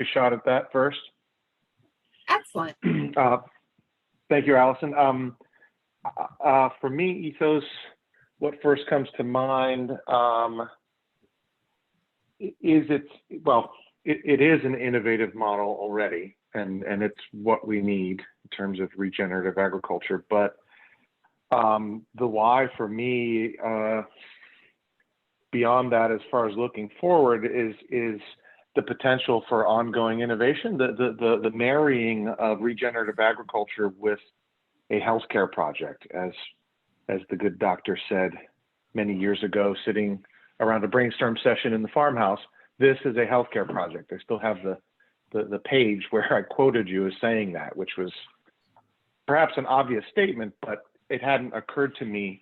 a shot at that first? Excellent. Thank you, Allison. For me, Ethos, what first comes to mind is it is an innovative model already, and it's what we need in terms of regenerative agriculture. But the why for me, beyond that, as far as looking forward, is the potential for ongoing innovation, the marrying of regenerative agriculture with a healthcare project, as the good doctor said many years ago, sitting around a brainstorm session in the farmhouse. This is a healthcare project. I still have the page where I quoted you as saying that, which was perhaps an obvious statement, but it hadn't occurred to me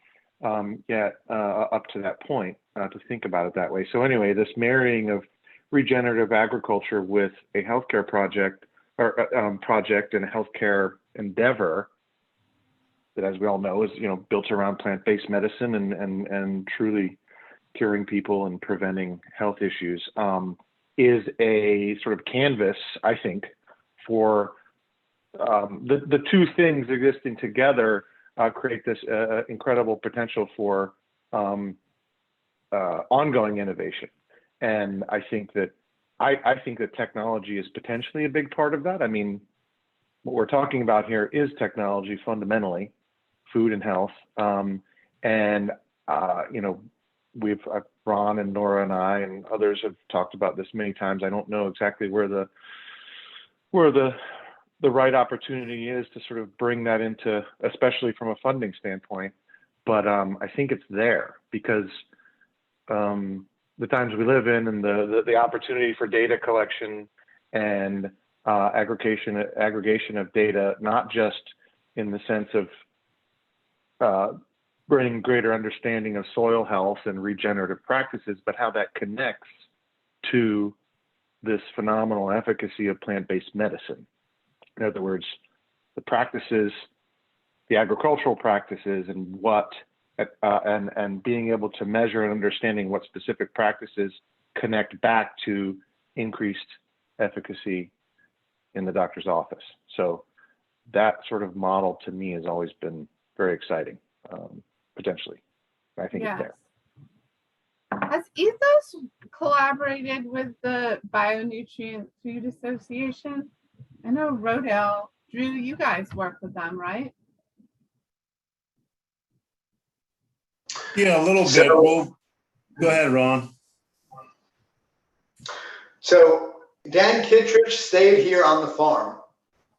yet up to that point to think about it that way. So anyway, this marrying of regenerative agriculture with a healthcare project project and a healthcare endeavor that, as we all know, is built around plant-based medicine and truly curing people and preventing health issues, is a sort of canvas, I think, for the two things existing together create this incredible potential for ongoing innovation. And I think that technology is potentially a big part of that. I mean, what we're talking about here is technology fundamentally, food and health. We've Ron and Nora and I and others have talked about this many times. I don't know exactly where the right opportunity is to sort of bring that into, especially from a funding standpoint. But I think it's there because the times we live in and the opportunity for data collection and aggregation of data, not just in the sense of bringing greater understanding of soil health and regenerative practices, but how that connects to this phenomenal efficacy of plant-based medicine. In other words, the practices, the agricultural practices, and and being able to measure and understanding what specific practices connect back to increased efficacy in the doctor's office. So that sort of model to me has always been very exciting, potentially. I think it's there. Has Ethos collaborated with the Bionutrient Food Association? I know Rodale, Drew, you guys work with them, right? Yeah, a little bit. Well, go ahead, Ron. So Dan Kittredge stayed here on the farm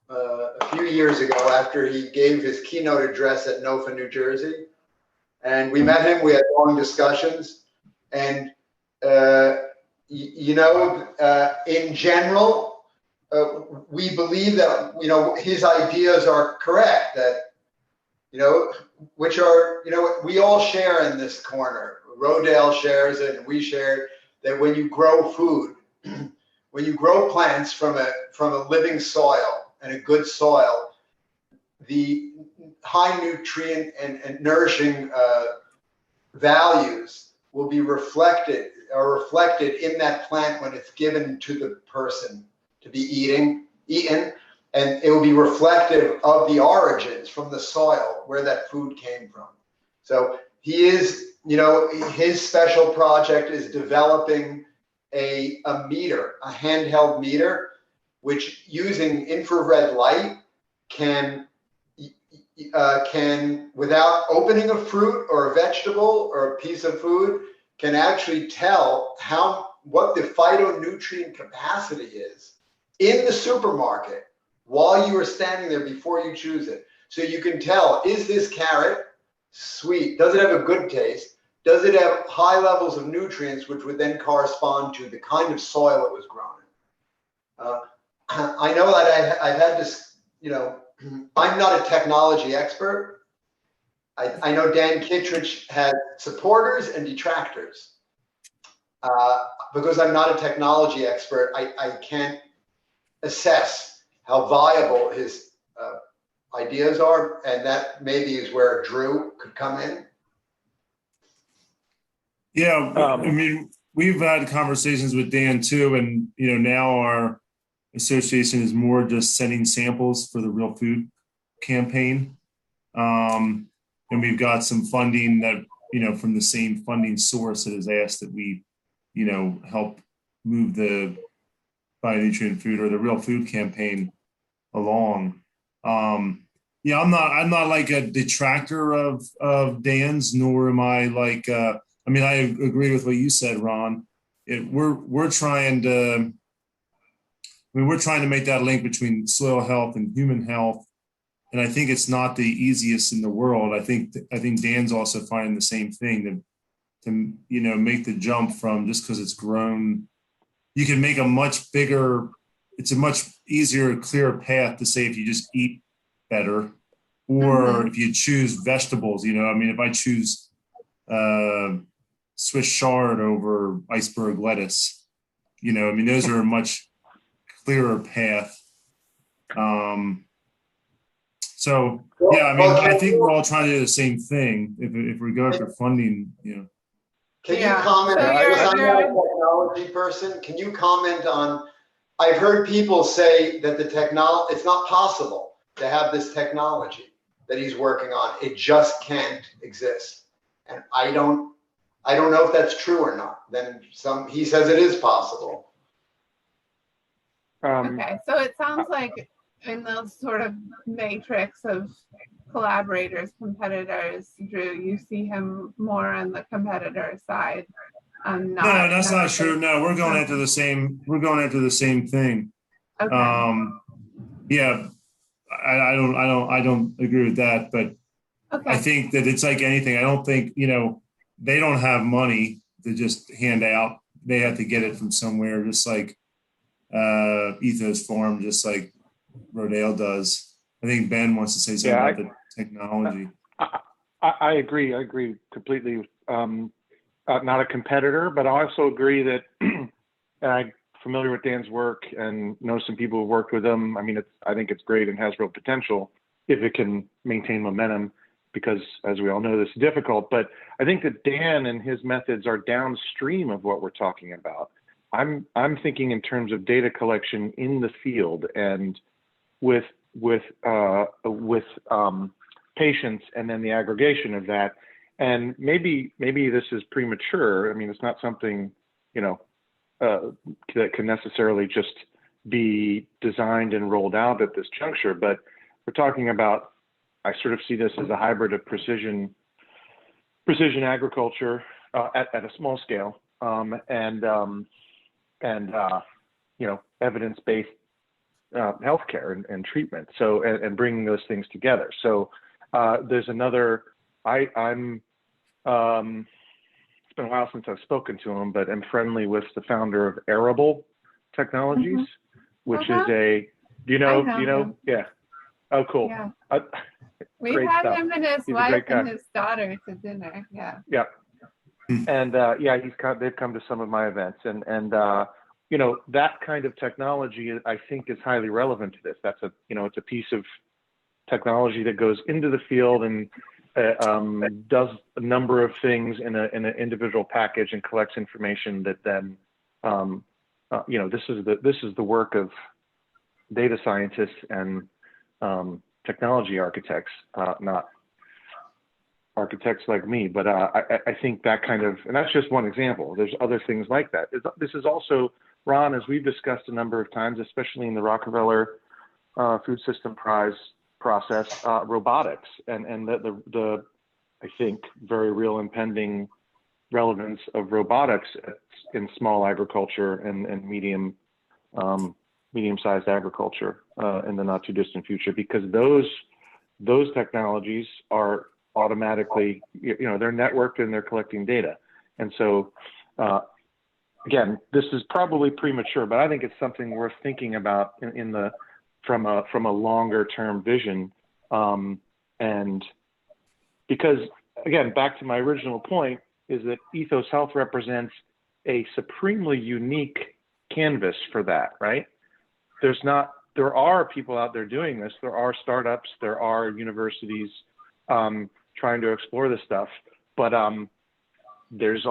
a few years ago after he gave his keynote address at NOFA, New Jersey. And we met him, we had long discussions. And, in general, we believe that, his ideas are correct, that, which are, we all share in this corner. Rodale shares it, and we share it, that when you grow food, when you grow plants from a living soil and a good soil, the high nutrient and nourishing values will be reflected in that plant when it's given to the person to be eaten, and it will be reflective of the origins from the soil where that food came from. So he is, his special project is developing a meter, a handheld meter, which using infrared light can, without opening a fruit or a vegetable or a piece of food, can actually tell what the phytonutrient capacity is in the supermarket while you are standing there before you choose it. So you can tell, is this carrot sweet? Does it have a good taste? Does it have high levels of nutrients, which would then correspond to the kind of soil it was grown in? I know that I've had this, I'm not a technology expert. I know Dan Kittredge had supporters and detractors. Because I'm not a technology expert, I can't assess how viable his ideas are, and that maybe is where Drew could come in. Yeah, I mean, we've had conversations with Dan too, and now our Association is more just sending samples for the real food campaign. And we've got some funding that, from the same funding source that has asked that we, help move the bionutrient food or the real food campaign along. I'm not like a detractor of Dan's, nor am I like, I agree with what you said, Ron. We're trying to make that link between soil health and human health. And I think it's not the easiest in the world. I think Dan's also finding the same thing to make the jump from just because it's grown. You can make it's a much easier, clearer path to say if you just eat better, or if you choose vegetables, if I choose Swiss chard over iceberg lettuce, those are a much clearer path. I think we're all trying to do the same thing. If we go after funding, Can you comment? So I'm not a technology person. Can you comment on? I've heard people say that it's not possible to have this technology that he's working on. It just can't exist. And I don't know if that's true or not. Then he says it is possible. Okay, so it sounds like in those sort of matrix of collaborators, competitors, Drew, you see him more on the competitor side. No, that's not true. No, we're going after the same. We're going after the same thing. Okay. I don't agree with that, but okay. I think that it's like anything. I don't think they don't have money to just hand out. They have to get it from somewhere, just like Ethos Farm, just like Rodale does. I think Ben wants to say something about the technology. I agree. I agree completely. Not a competitor, but I also agree that, and I'm familiar with Dan's work and know some people who've worked with him. I think it's great and has real potential if it can maintain momentum, because as we all know, this is difficult. But I think that Dan and his methods are downstream of what we're talking about. I'm thinking in terms of data collection in the field and with patients, and then the aggregation of that. And maybe this is premature. It's not something that can necessarily just be designed and rolled out at this juncture. But we're talking about, I sort of see this as a hybrid of precision agriculture at a small scale, and evidence-based healthcare and treatment. So and bringing those things together. So there's another. It's been a while since I've spoken to him, but I'm friendly with the founder of Arable Technologies, which is do you know? Yeah. Oh, cool. Yeah. We've had him and his wife and his daughter to dinner. Yeah. Yeah. And they've come to some of my events, and that kind of technology I think is highly relevant to this. That's it's a piece of technology that goes into the field and does a number of things in an individual package and collects information that then this is the work of data scientists and technology architects, not architects like me. But I think that kind of, and that's just one example. There's other things like that. This is also, Ron, as we've discussed a number of times, especially in the Rockefeller Food System Prize process, robotics and the I think very real impending relevance of robotics in small agriculture and medium-sized agriculture in the not too distant future, because those technologies are automatically, they're networked and they're collecting data. And so again, this is probably premature, but I think it's something worth thinking about from a longer term vision. And because, again, back to my original point, is that Ethos Health represents a supremely unique canvas for that, right? There are people out there doing this. There are startups, there are universities trying to explore this stuff, but there's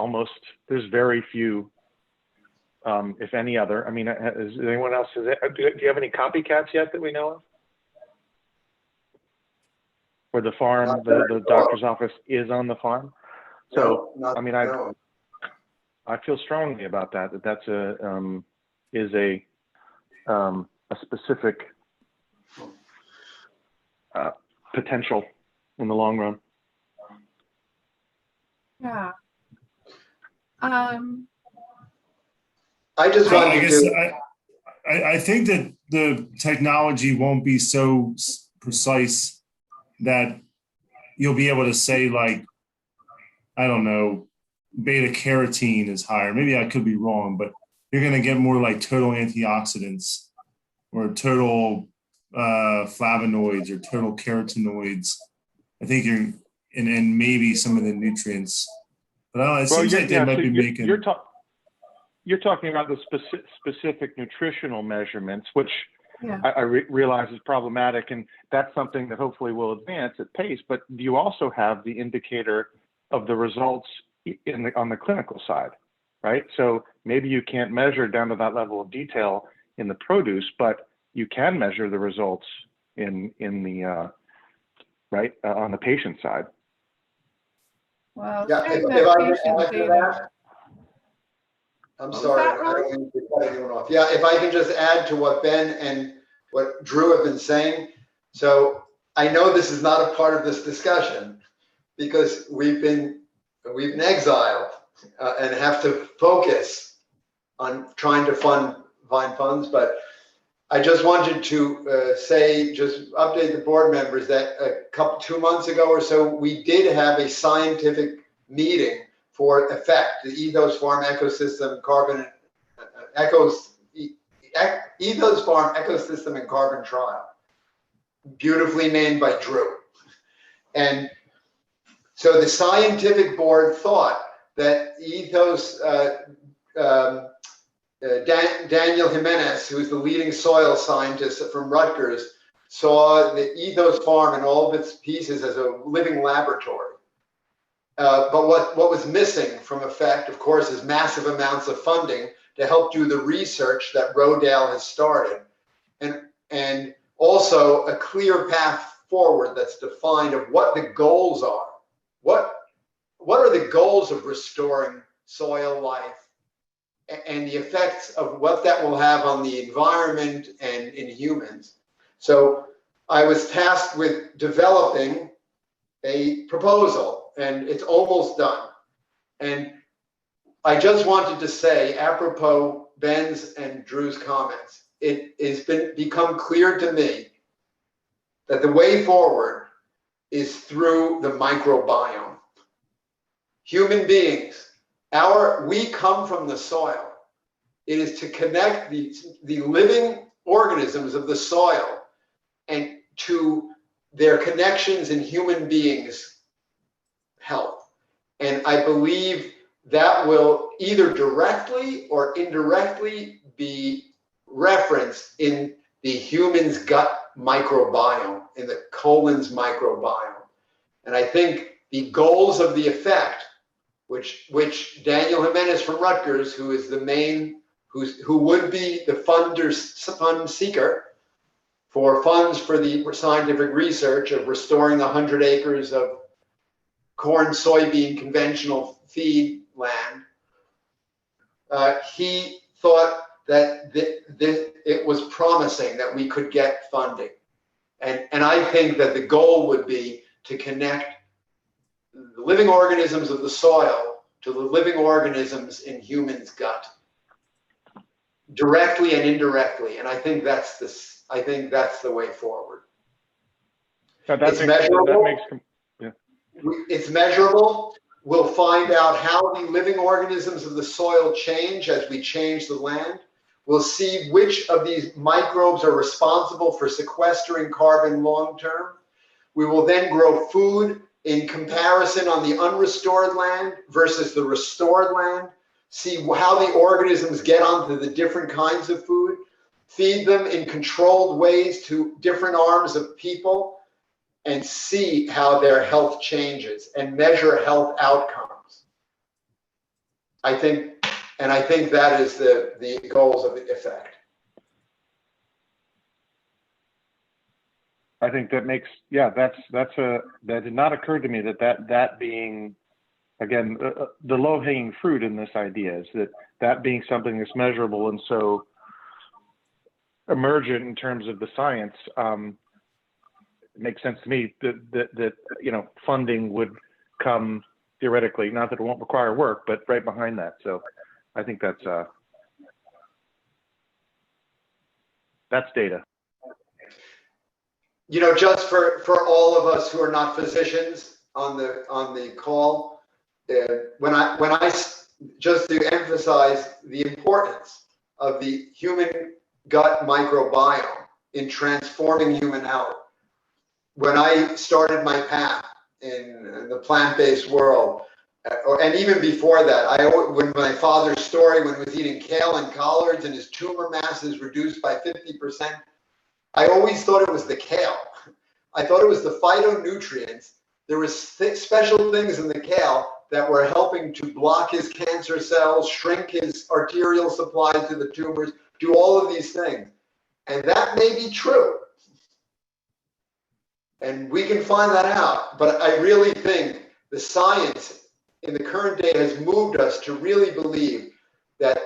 very few if any other. I mean, is anyone else, do you have any copycats yet that we know of? Where the farm, the doctor's office is on the farm? So, I mean, I feel strongly about that, that's a specific potential in the long run. Yeah. I just So wanted I think that the technology won't be so precise that you'll be able to say, like, I don't know, beta carotene is higher. Maybe I could be wrong, but you're going to get more like total antioxidants or total flavonoids or total carotenoids. I think and maybe some of the nutrients. But I don't know, it seems like they might be making. You're talking about the specific nutritional measurements, which Yeah. I realize is problematic, and that's something that hopefully will advance at pace. But you also have the indicator of the results on the clinical side, right? So maybe you can't measure down to that level of detail in the produce, but you can measure the results in the on the patient side. Well, Yeah, saying if that I can patient add to data. that. I'm sorry, that, I don't mean to cut anyone off. Yeah, if I can just add to what Ben and what Drew have been saying. So I know this is not a part of this discussion because we've been exiled and have to focus on trying to find funds. But I just wanted to say, just update the board members that 2 months ago or so, we did have a scientific meeting for EFFECT, the Ethos Farm Ecosystem Carbon Ethos Farm Ecosystem and Carbon Trial, beautifully named by Drew. And so the scientific board thought that Ethos, Daniel Jimenez, who's the leading soil scientist from Rutgers, saw the Ethos Farm and all of its pieces as a living laboratory. But what was missing from EFFECT, of course, is massive amounts of funding to help do the research that Rodale has started, and also a clear path forward that's defined of what the goals are. What are the goals of restoring soil life and the effects of what that will have on the environment and in humans? So I was tasked with developing a proposal, and it's almost done. And I just wanted to say, apropos Ben's and Drew's comments, it has become clear to me that the way forward is through the microbiome. Human beings, we come from the soil. It is to connect the living organisms of the soil and to their connections in human beings' health. And I believe that will either directly or indirectly be referenced in the human's gut microbiome, in the colon's microbiome. And I think the goals of the EFFECT, which Daniel Jimenez from Rutgers, who is the main, who would be the fund seeker for funds for the scientific research of restoring the 100 acres of corn, soybean, conventional feed land, he thought that it was promising that we could get funding. And I think that the goal would be to connect the living organisms of the soil to the living organisms in humans' gut, directly and indirectly. And I think that's the way forward. It's measurable. It's measurable. We'll find out how the living organisms of the soil change as we change the land. We'll see which of these microbes are responsible for sequestering carbon long term. We will then grow food in comparison on the unrestored land versus the restored land, see how the organisms get onto the different kinds of food, feed them in controlled ways to different arms of people, and see how their health changes and measure health outcomes. I think And I think that is the goals of the effect. I think that makes, yeah, that did not occur to me that being, again, the low hanging fruit in this idea is that being something that's measurable and so emergent in terms of the science. It makes sense to me that funding would come theoretically, not that it won't require work, but right behind that. So I think that's data. Just for all of us who are not physicians on the call, when I just to emphasize the importance of the human gut microbiome in transforming human health. When I started my path in the plant-based world, and even before that, when my father's story, when he was eating kale and collards and his tumor mass is reduced by 50%, I always thought it was the kale. I thought it was the phytonutrients. There was special things in the kale that were helping to block his cancer cells, shrink his arterial supply to the tumors, do all of these things. And that may be true. And we can find that out. But I really think the science in the current day has moved us to really believe that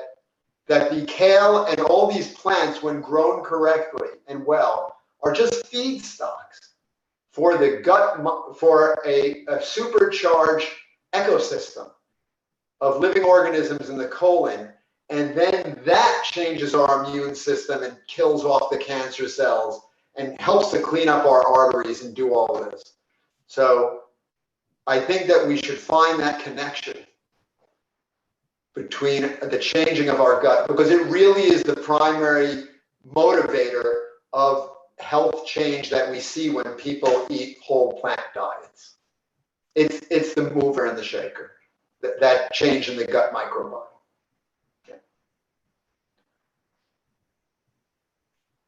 the kale and all these plants, when grown correctly and well, are just feedstocks for the gut, for a supercharged ecosystem of living organisms in the colon. And then that changes our immune system and kills off the cancer cells and helps to clean up our arteries and do all this. So I think that we should find that connection between the changing of our gut, because it really is the primary motivator of health change that we see when people eat whole plant diets. It's the mover and the shaker, that change in the gut microbiome. Okay.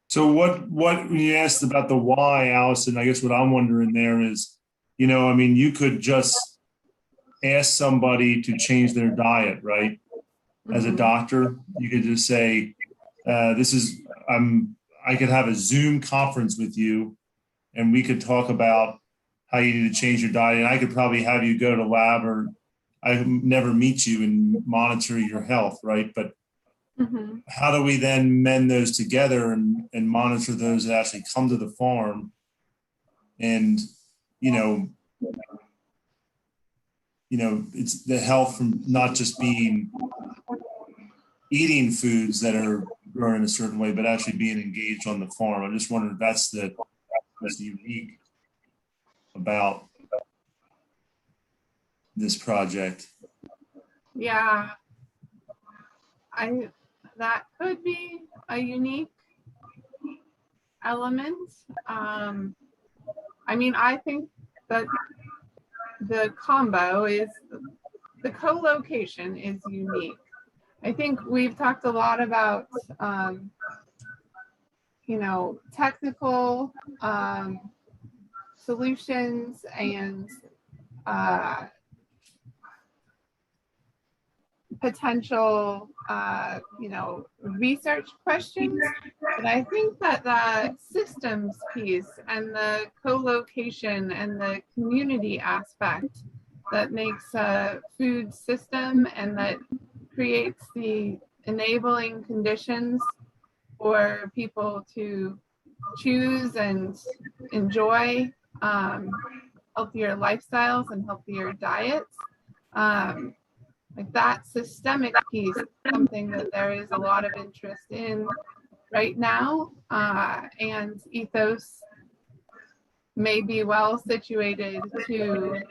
So when you asked about the why, Allison, I guess what I'm wondering there is, you could just ask somebody to change their diet, right? As a doctor, you could just say, I could have a Zoom conference with you and we could talk about how you need to change your diet. And I could probably have you go to lab, or I never meet you and monitor your health, right? But how do we then mend those together and monitor those that actually come to the farm? And, it's the health from not just being eating foods that are grown in a certain way, but actually being engaged on the farm. I'm just wondering if that's what's unique about this project. Yeah, that could be a unique element. I think that the co-location is unique. I think we've talked a lot about, technical solutions and potential, research questions. But I think that the systems piece and the co-location and the community aspect that makes a food system and that creates the enabling conditions for people to choose and enjoy healthier lifestyles and healthier diets. Like that systemic piece is something that there is a lot of interest in right now, and Ethos may be well situated to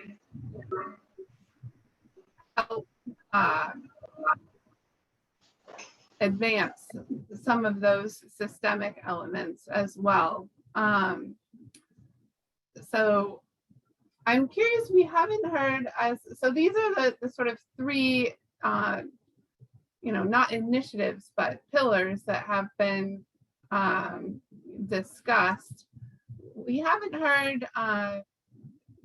help advance some of those systemic elements as well. So I'm curious, we haven't heard so these are the sort of three, not initiatives, but pillars that have been discussed. We haven't heard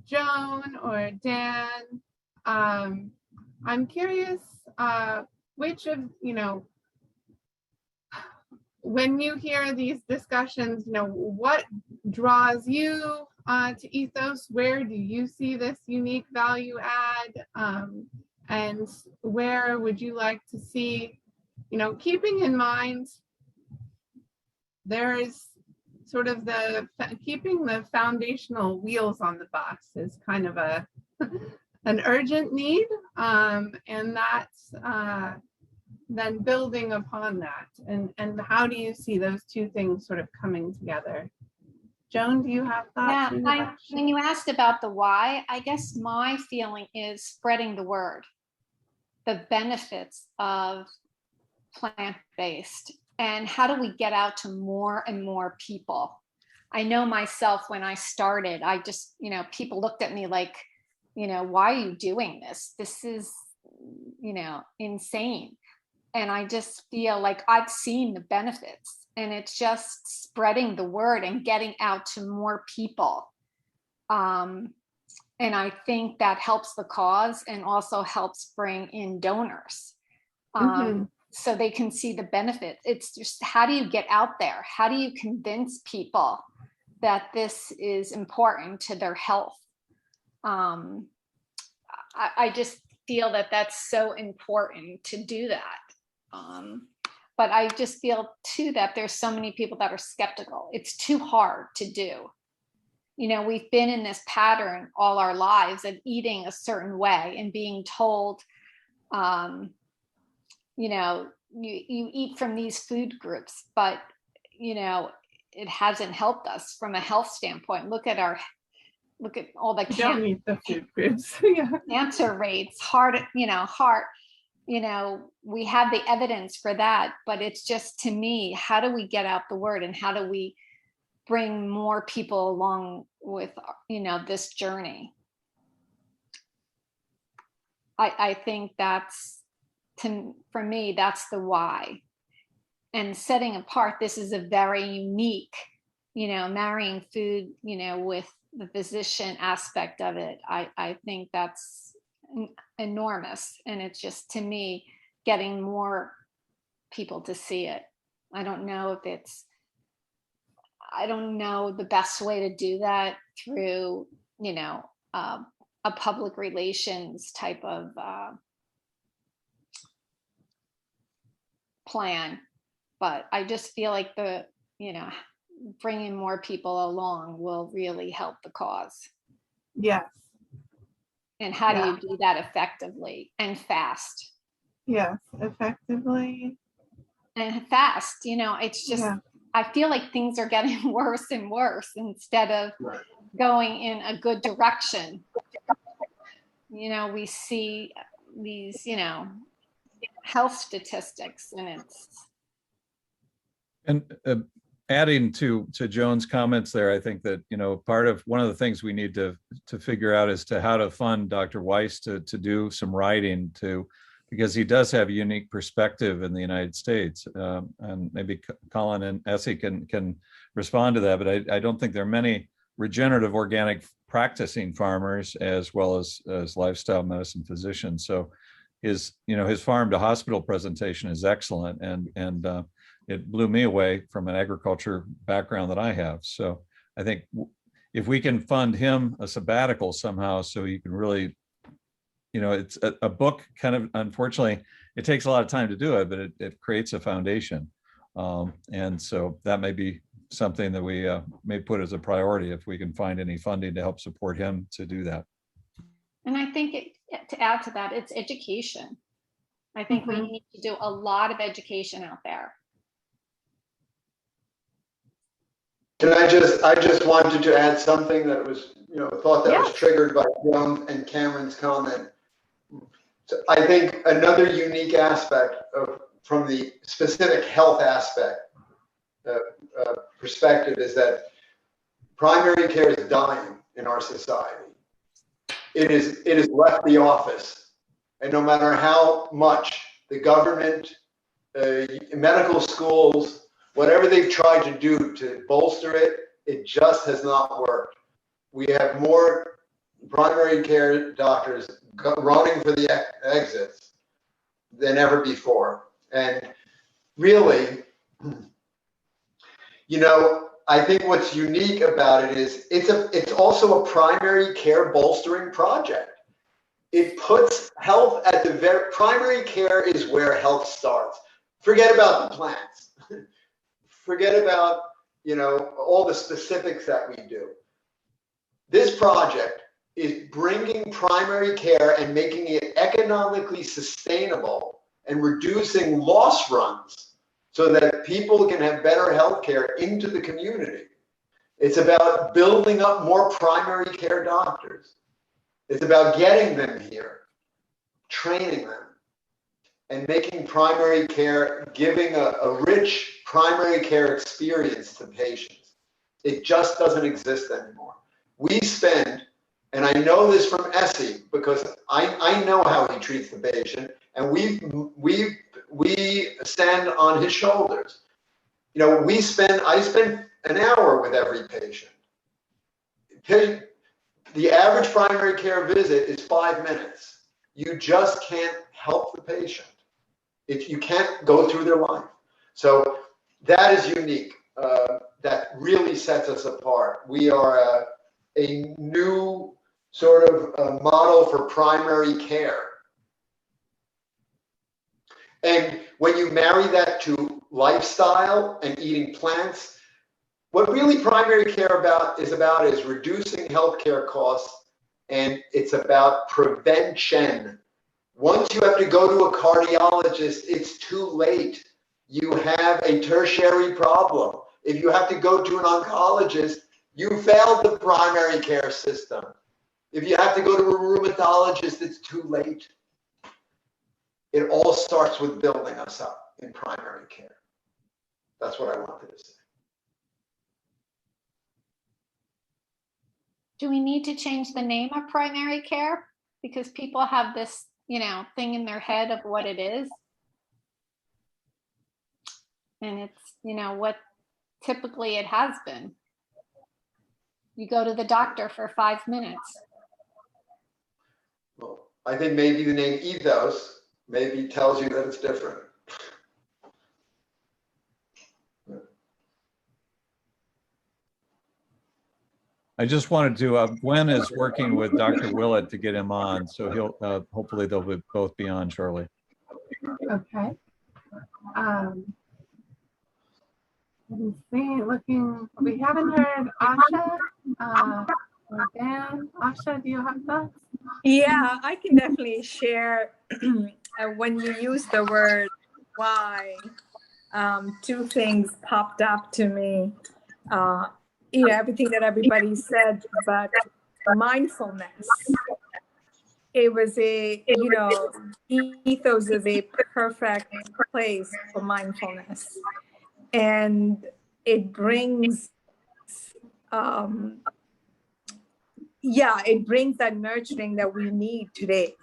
Joan or Dan. I'm curious, which of, when you hear these discussions, what draws you to Ethos? Where do you see this unique value add? And where would you like to see, keeping in mind there is sort of keeping the foundational wheels on the bus is kind of an urgent need, and that's then building upon that. And how do you see those two things sort of coming together? Joan, do you have thoughts? Yeah, when you asked about the why, I guess my feeling is spreading the word, the benefits of plant-based, and how do we get out to more and more people? I know myself when I started, I just, people looked at me like, why are you doing this? This is, insane. And I just feel like I've seen the benefits, and it's just spreading the word and getting out to more people. And I think that helps the cause and also helps bring in donors. So they can see the benefit. It's just, how do you get out there? How do you convince people that this is important to their health? I just feel that that's so important to do that. But I just feel too that there's so many people that are skeptical. It's too hard to do. We've been in this pattern all our lives of eating a certain way and being told, you eat from these food groups, but, it hasn't helped us from a health standpoint. Look at all the don't eat the food groups. Yeah. Cancer rates, heart, we have the evidence for that, but it's just, to me, how do we get out the word, and how do we bring more people along with, this journey? I think for me, that's the why. And setting apart, this is a very unique, marrying food, with the physician aspect of it. I think that's enormous. And it's just, to me, getting more people to see it. I don't know the best way to do that through, a public relations type of plan. But I just feel like bringing more people along will really help the cause. Yes. And how do you do that effectively and fast? Yes, effectively. And fast, it's just, I feel like things are getting worse and worse instead of going in a good direction. We see these, health statistics, and it's. And adding to Joan's comments there, I think that, one of the things we need to figure out is how to fund Dr. Weiss to do some writing because he does have a unique perspective in the United States. And maybe Colin and Essie can respond to that, but I don't think there are many regenerative organic practicing farmers as well as lifestyle medicine physicians. So his farm to hospital presentation is excellent. And it blew me away from an agriculture background that I have. So I think if we can fund him a sabbatical somehow, so he can really, it's a book kind of, unfortunately, it takes a lot of time to do it, but it creates a foundation. And so that may be something that we may put as a priority if we can find any funding to help support him to do that. And I think to add to that, it's education. I think we need to do a lot of education out there. I just wanted to add something that was, thought that was triggered by Joan and Cameron's comment. So I think another unique aspect from the specific health aspect perspective is that primary care is dying in our society. It is left the office, and no matter how much the government, medical schools, whatever they've tried to do to bolster it, it just has not worked. We have more primary care doctors running for the exits than ever before. And really, you know, I think what's unique about it is it's also a primary care bolstering project. It puts health at the very, primary care is where health starts. Forget about the plants. Forget about, you know, all the specifics that we do. This project is bringing primary care and making it economically sustainable and reducing loss runs so that people can have better health care into the community. It's about building up more primary care doctors. It's about getting them here, training them, and making primary care, giving a rich primary care experience to patients. It just doesn't exist anymore. We spend, and I know this from Essie because I know how he treats the patient, and we stand on his shoulders. You know, I spend an hour with every patient. The average primary care visit is 5 minutes. You just can't help the patient. You can't go through their life. So that is unique. That really sets us apart. We are a new sort of model for primary care. And when you marry that to lifestyle and eating plants, what really primary care is reducing healthcare costs, and it's about prevention. Once you have to go to a cardiologist, it's too late. You have a tertiary problem. If you have to go to an oncologist, you failed the primary care system. If you have to go to a rheumatologist, it's too late. It all starts with building us up in primary care. That's what I wanted to say. Do we need to change the name of primary care? Because people have this, you know, thing in their head of what it is. And it's, you know, what typically it has been. You go to the doctor for 5 minutes. Well, I think maybe the name Ethos maybe tells you that it's different. I just wanted to, Gwen is working with Dr. Willett to get him on, so he'll, hopefully they'll both be on shortly. Okay. We haven't heard Asha or Dan. Asha, do you have thoughts? Yeah, I can definitely share. When you use the word why, two things popped up to me. You know, everything that everybody said, but mindfulness. It was you know, Ethos is a perfect place for mindfulness. And it brings, it brings that nurturing that we need today.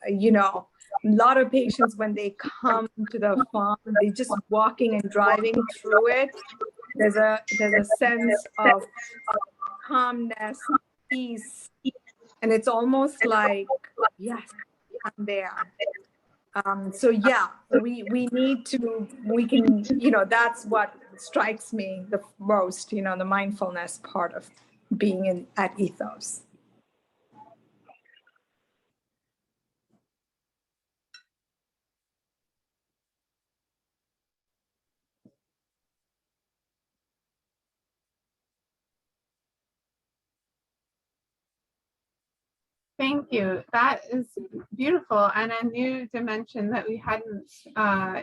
You know, a lot of patients, when they come to the farm, they're just walking and driving through it. There's a sense of calmness, peace, and it's almost like, yes, I'm there. So yeah, we need to, we can, you know, that's what strikes me the most, you know, the mindfulness part of being at Ethos. Thank you. That is beautiful and a new dimension that we hadn't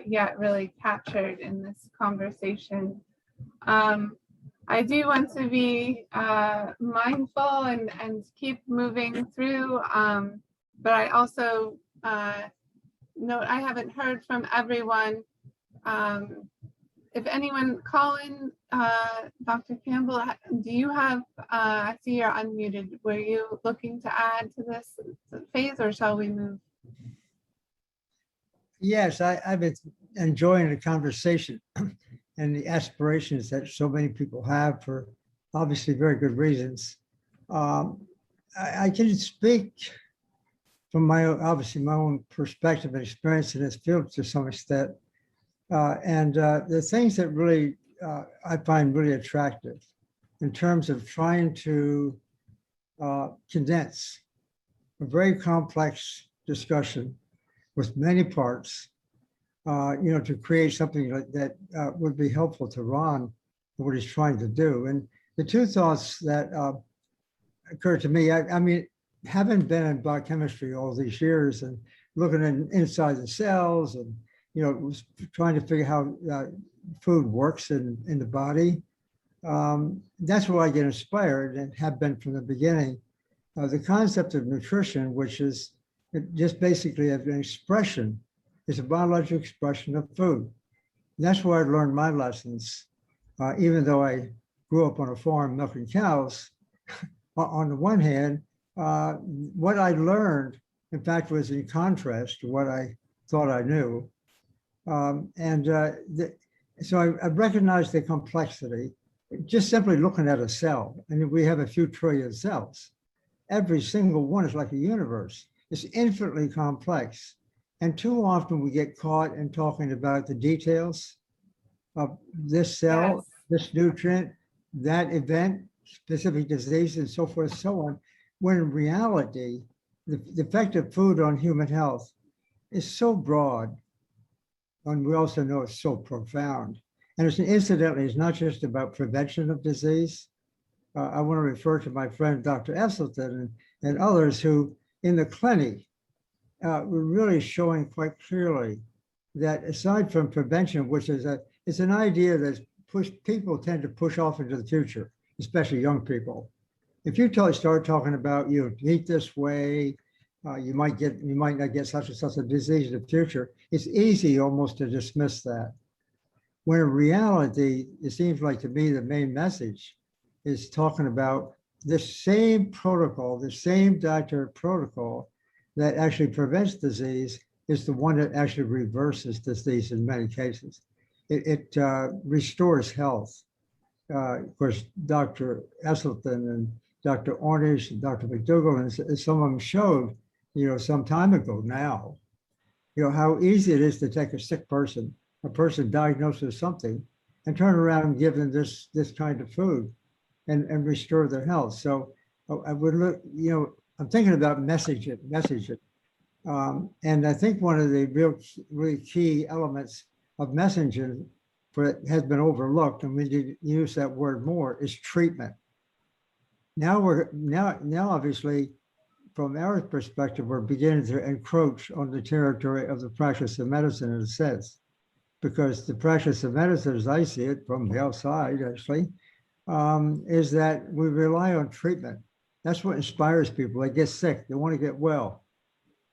yet really captured in this conversation. I do want to be mindful and keep moving through, but I also note I haven't heard from everyone. If anyone, Colin, Dr. Campbell, do you have, I see you're unmuted. Were you looking to add to this phase or shall we move? Yes, I've been enjoying the conversation and the aspirations that so many people have for obviously very good reasons. I can speak from obviously my own perspective and experience in this field to some extent. And the things that really I find really attractive in terms of trying to condense a very complex discussion with many parts, to create something that would be helpful to Ron, what he's trying to do. And the two thoughts that occurred to me, I mean, having been in biochemistry all these years and looking inside the cells and, trying to figure how food works in the body, that's where I get inspired and have been from the beginning. The concept of nutrition, which is just basically an expression, is a biological expression of food. And that's where I learned my lessons, even though I grew up on a farm milking cows. On the one hand, what I learned, in fact, was in contrast to what I thought I knew. So I recognized the complexity, just simply looking at a cell. And we have a few trillion cells. Every single one is like a universe. It's infinitely complex. And too often we get caught in talking about the details of this cell, Yes. this nutrient, that event, specific disease, and so forth, so on, when in reality, the effect of food on human health is so broad, and we also know it's so profound. And incidentally, it's not just about prevention of disease. I want to refer to my friend, Dr. Esselstyn, and others who in the clinic were really showing quite clearly that aside from prevention, which is it's an idea that people tend to push off into the future, especially young people. If you start talking about eat this way, you might not get such and such a disease in the future, it's easy almost to dismiss that. When in reality, it seems like to me the main message is talking about this same protocol, the same dietary protocol that actually prevents disease is the one that actually reverses disease in many cases. It restores health. Of course, Dr. Esselstyn and Dr. Ornish and Dr. McDougall and some of them showed, some time ago now, how easy it is to take a sick person, a person diagnosed with something, and turn around and give them this kind of food and restore their health. So I would look, I'm thinking about message it. And I think one of the really key elements of messaging has been overlooked, and we need to use that word more, is treatment. Now obviously, from our perspective, we're beginning to encroach on the territory of the practice of medicine, in a sense, because the practice of medicine, as I see it from the outside, actually, is that we rely on treatment. That's what inspires people. They get sick, they want to get well.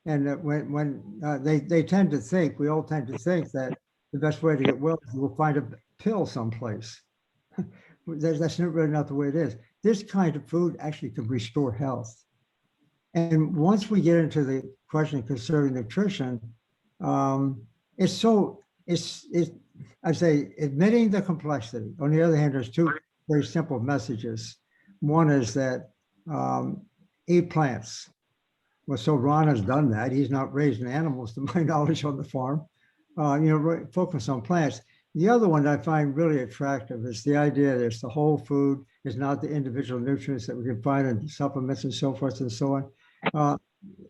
And when they tend to think, we all tend to think that the best way to get well is we'll find a pill someplace. That's really not the way it is. This kind of food actually can restore health. And once we get into the question concerning nutrition, I'd say admitting the complexity. On the other hand, there's two very simple messages. One is that eat plants. Well, so Ron has done that. He's not raising animals, to my knowledge, on the farm. Focus on plants. The other one I find really attractive is the idea that it's the whole food, is not the individual nutrients that we can find in supplements and so forth and so on.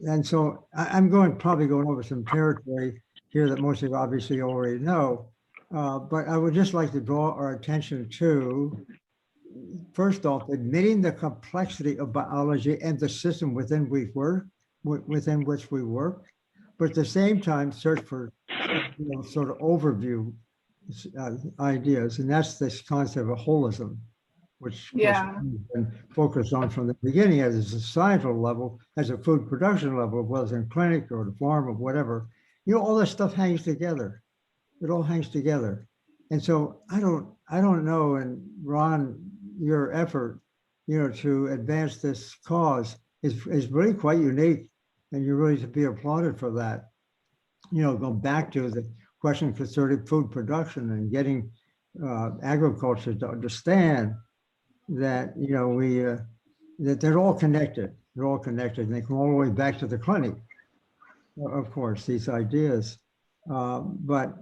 And so I'm probably going over some territory here that most of you obviously already know. But I would just like to draw our attention to, first off, admitting the complexity of biology and the system within which we work, but at the same time search for sort of overview ideas, and that's this concept of holism, which we've been focused on from the beginning as a societal level, as a food production level, whether it's in clinic or the farm or whatever. All this stuff hangs together. It all hangs together. And so I don't know, and Ron, your effort, to advance this cause is really quite unique, and you're really to be applauded for that. Going back to the question concerning food production and getting agriculture to understand that that they're all connected. They're all connected, and they come all the way back to the clinic. of course, these ideas. But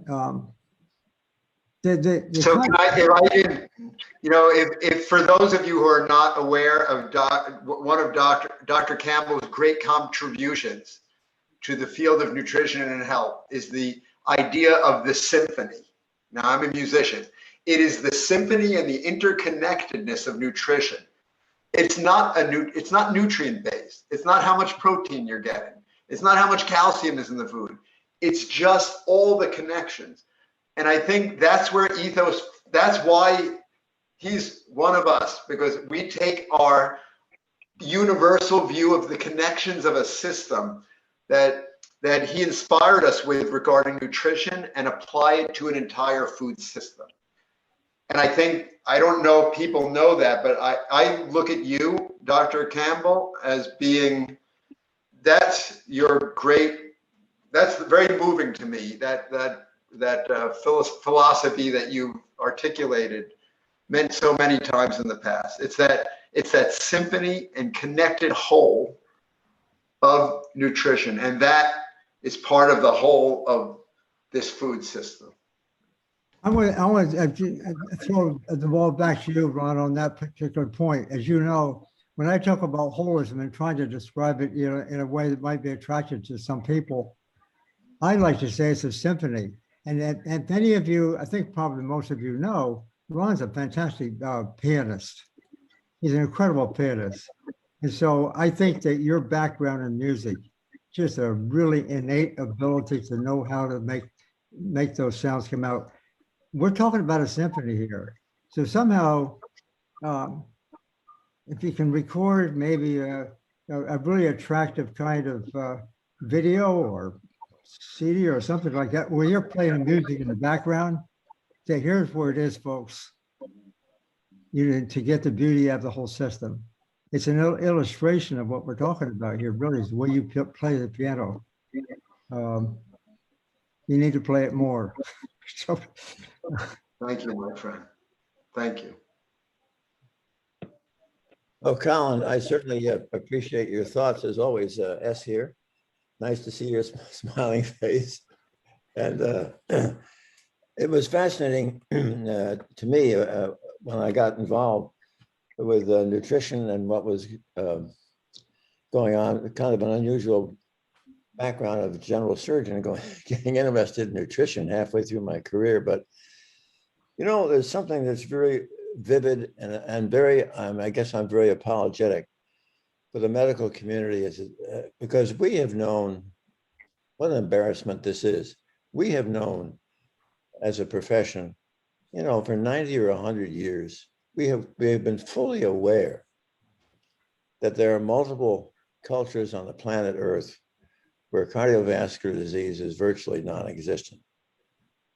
So can if I can, if for those of you who are not aware of one of Dr. Campbell's great contributions to the field of nutrition and health is the idea of the symphony. Now, I'm a musician. It is the symphony and the interconnectedness of nutrition. It's not nutrient based. It's not how much protein you're getting. It's not how much calcium is in the food. It's just all the connections. And I think that's where Ethos, that's why he's one of us, because we take our universal view of the connections of a system that he inspired us with regarding nutrition and apply it to an entire food system. And I think, I don't know if people know that, but I look at you, Dr. Campbell, as being, that's very moving to me, that philosophy that you articulated meant so many times in the past. It's that symphony and connected whole of nutrition, and that is part of the whole of this food system. I want to throw the ball back to you, Ron, on that particular point. As you know, when I talk about holism and trying to describe it, in a way that might be attractive to some people, I like to say it's a symphony. And many of you, I think probably most of you know, Ron's a fantastic pianist. He's an incredible pianist. And so I think that your background in music, just a really innate ability to know how to make those sounds come out. We're talking about a symphony here. So somehow, if you can record maybe a really attractive kind of video or CD or something like that, where you're playing music in the background, say, here's where it is, folks. To get the beauty of the whole system. It's an illustration of what we're talking about here, really, is the way you play the piano. You need to play it more. So, thank you, my friend. Thank you. Oh, Colin, I certainly appreciate your thoughts as always, S here. Nice to see your smiling face. And it was fascinating to me when I got involved with nutrition and what was going on, kind of an unusual background of general surgeon getting interested in nutrition halfway through my career. But, there's something that's very vivid and very, I guess I'm very apologetic for the medical community because we have known, what an embarrassment this is. We have known as a profession, for 90 or 100 years, we have been fully aware that there are multiple cultures on the planet Earth where cardiovascular disease is virtually non-existent.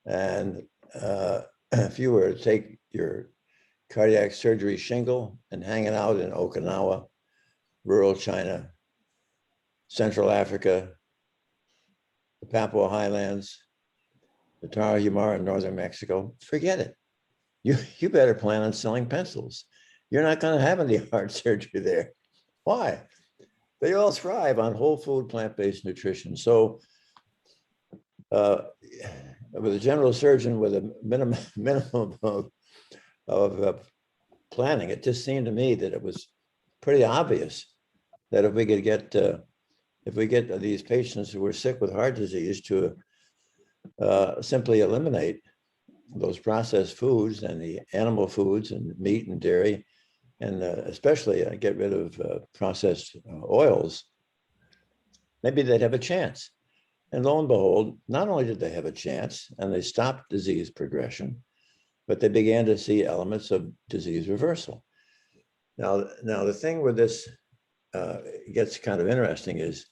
And if you were to take your cardiac surgery shingle and hang it out in Okinawa, rural China, Central Africa, the Papua Highlands, the Tarahumara in northern Mexico, forget it. You better plan on selling pencils. You're not going to have any heart surgery there. Why? They all thrive on whole food, plant-based nutrition. So with a general surgeon with a minimum of planning, it just seemed to me that it was pretty obvious that if we could get these patients who were sick with heart disease to simply eliminate those processed foods and the animal foods and meat and dairy, and especially get rid of processed oils, maybe they'd have a chance. And lo and behold, not only did they have a chance and they stopped disease progression, but they began to see elements of disease reversal. Now the thing with this gets kind of interesting is,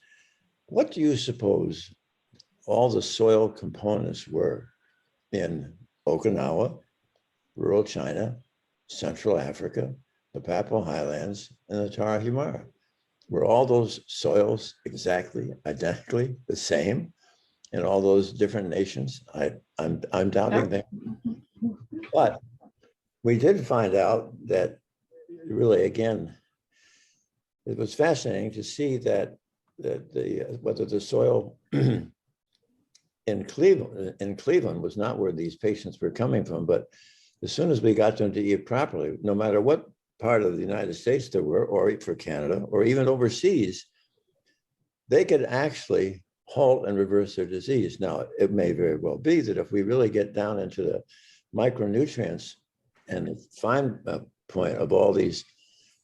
what do you suppose all the soil components were in Okinawa, rural China, Central Africa, the Papua Highlands, and the Tarahumara? Were all those soils exactly, identically the same in all those different nations? I'm doubting that. But we did find out that really, again, it was fascinating to see that whether the soil in Cleveland was not where these patients were coming from, but as soon as we got them to eat properly, no matter what part of the United States they were, or for Canada, or even overseas, they could actually halt and reverse their disease. Now, it may very well be that if we really get down into the micronutrients and the fine point of all these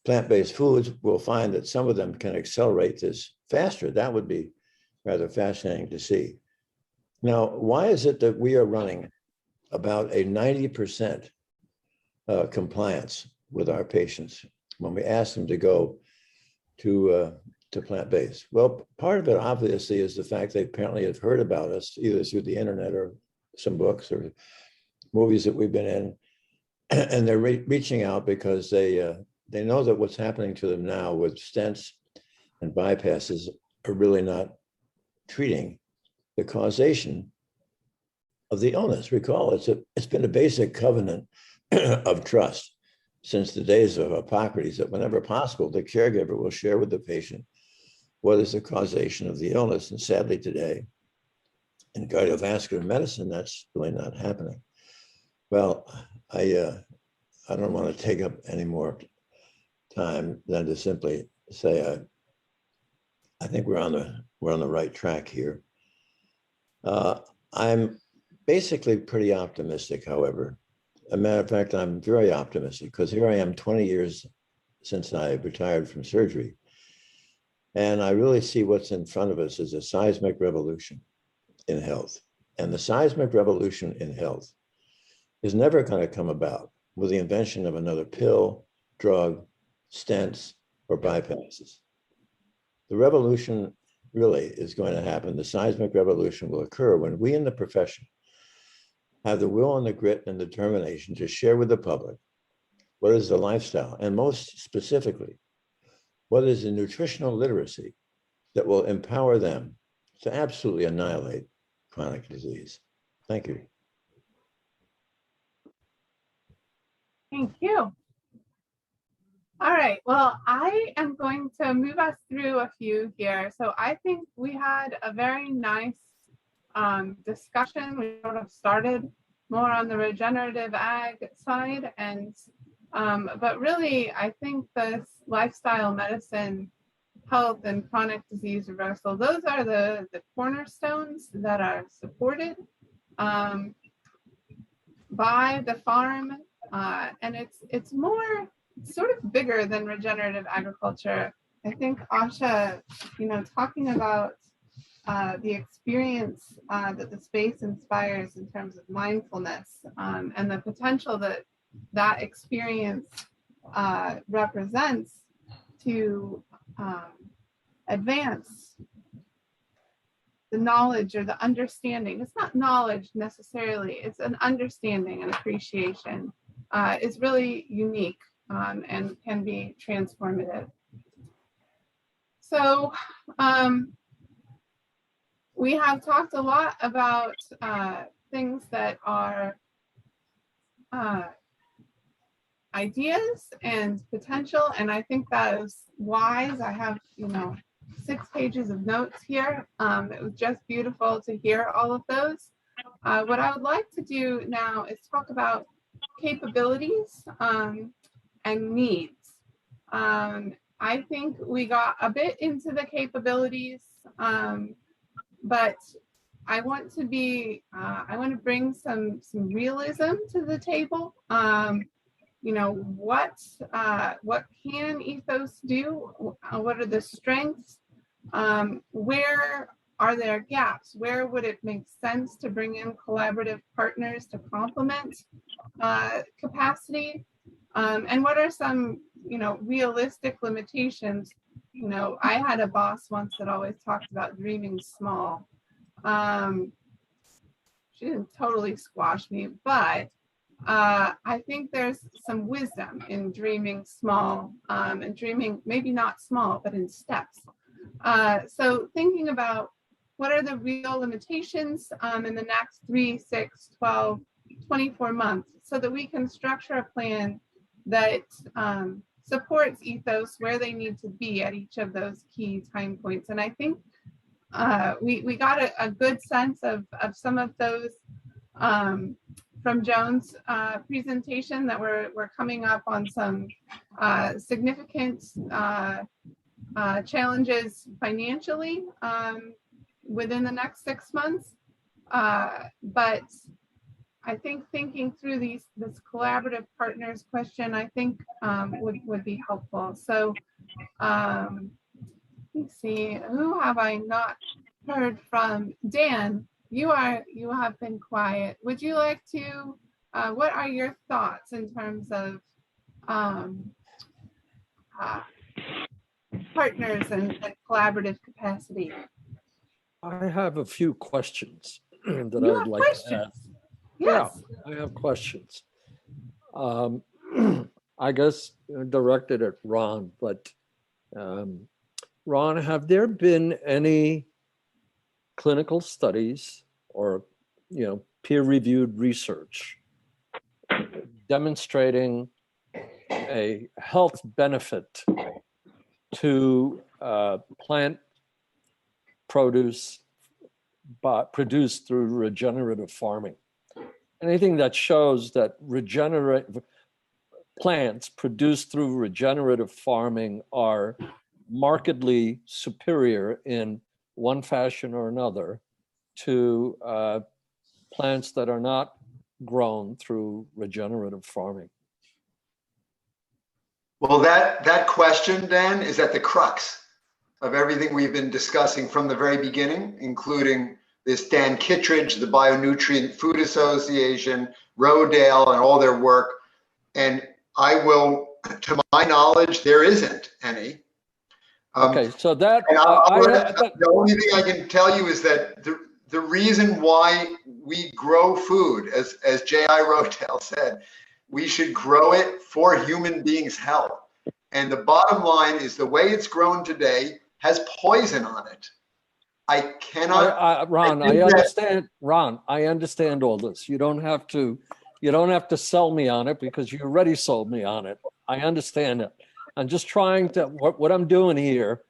plant-based foods, we'll find that some of them can accelerate this faster. That would be rather fascinating to see. Now, why is it that we are running about a 90% compliance with our patients when we ask them to go to plant-based? Well, part of it obviously is the fact they apparently have heard about us either through the internet or some books or movies that we've been in, and they're reaching out because they know that what's happening to them now with stents and bypasses are really not treating the causation of the illness. Recall, it's been a basic covenant of trust since the days of Hippocrates that whenever possible, the caregiver will share with the patient what is the causation of the illness. And sadly today, in cardiovascular medicine, that's really not happening. Well, I don't want to take up any more time than to simply say I think we're on the right track here. I'm basically pretty optimistic, however. As a matter of fact, I'm very optimistic because here I am 20 years since I retired from surgery. And I really see what's in front of us as a seismic revolution in health. And the seismic revolution in health is never going to come about with the invention of another pill, drug, stents, or bypasses. The revolution really is going to happen. The seismic revolution will occur when we in the profession have the will and the grit and determination to share with the public what is the lifestyle, and most specifically, what is the nutritional literacy that will empower them to absolutely annihilate chronic disease. Thank you. Thank you. All right, well, I am going to move us through a few here. So I think we had a very nice discussion. We sort of started more on the regenerative ag side, and but really, I think this lifestyle medicine, health, and chronic disease reversal, those are the cornerstones that are supported by the farm, and it's more sort of bigger than regenerative agriculture. I think Asha, talking about the experience that the space inspires in terms of mindfulness and the potential that experience represents to advance the knowledge or the understanding. It's not knowledge necessarily, it's an understanding and appreciation is really unique and can be transformative. So we have talked a lot about things that are ideas and potential, and I think that is wise. I have 6 pages of notes here. It was just beautiful to hear all of those. What I would like to do now is talk about capabilities and needs. I think we got a bit into the capabilities, but I want to bring some realism to the table. What can Ethos do? What are the strengths? Where are there gaps? Where would it make sense to bring in collaborative partners to complement capacity? And what are some, realistic limitations? I had a boss once that always talked about dreaming small. She didn't totally squash me, but I think there's some wisdom in dreaming small and dreaming maybe not small, but in steps. So thinking about what are the real limitations in the next 3, 6, 12, 24 months so that we can structure a plan that supports ethos where they need to be at each of those key time points. And I think we got a good sense of some of those from Joan's presentation, that we're coming up on some significant challenges financially within the next 6 months. But I think thinking through this collaborative partners question, I think would be helpful. So let's see, who have I not heard from? Dan, you have been quiet. Would you like to, what are your thoughts in terms of partners and collaborative capacity? I have a few questions that You I'd have like questions? to ask. Yes. Yeah, I have questions. I guess directed at Ron, but Ron, have there been any clinical studies or peer-reviewed research demonstrating a health benefit to plant produce produced through regenerative farming? Anything that shows that regenerative plants produced through regenerative farming are markedly superior in one fashion or another to plants that are not grown through regenerative farming? Well, that question, Dan, is at the crux of everything we've been discussing from the very beginning, including this Dan Kittredge, the Bionutrient Food Association, Rodale, and all their work. And to my knowledge, there isn't any. Okay, so that the only thing I can tell you is that the reason why we grow food, as J.I. Rodale said, we should grow it for human beings' health. And the bottom line is the way it's grown today has poison on it. I cannot. Ron, I understand. Ron, I understand all this. You don't have to sell me on it because you already sold me on it. I understand it. I'm just trying to, what I'm doing here.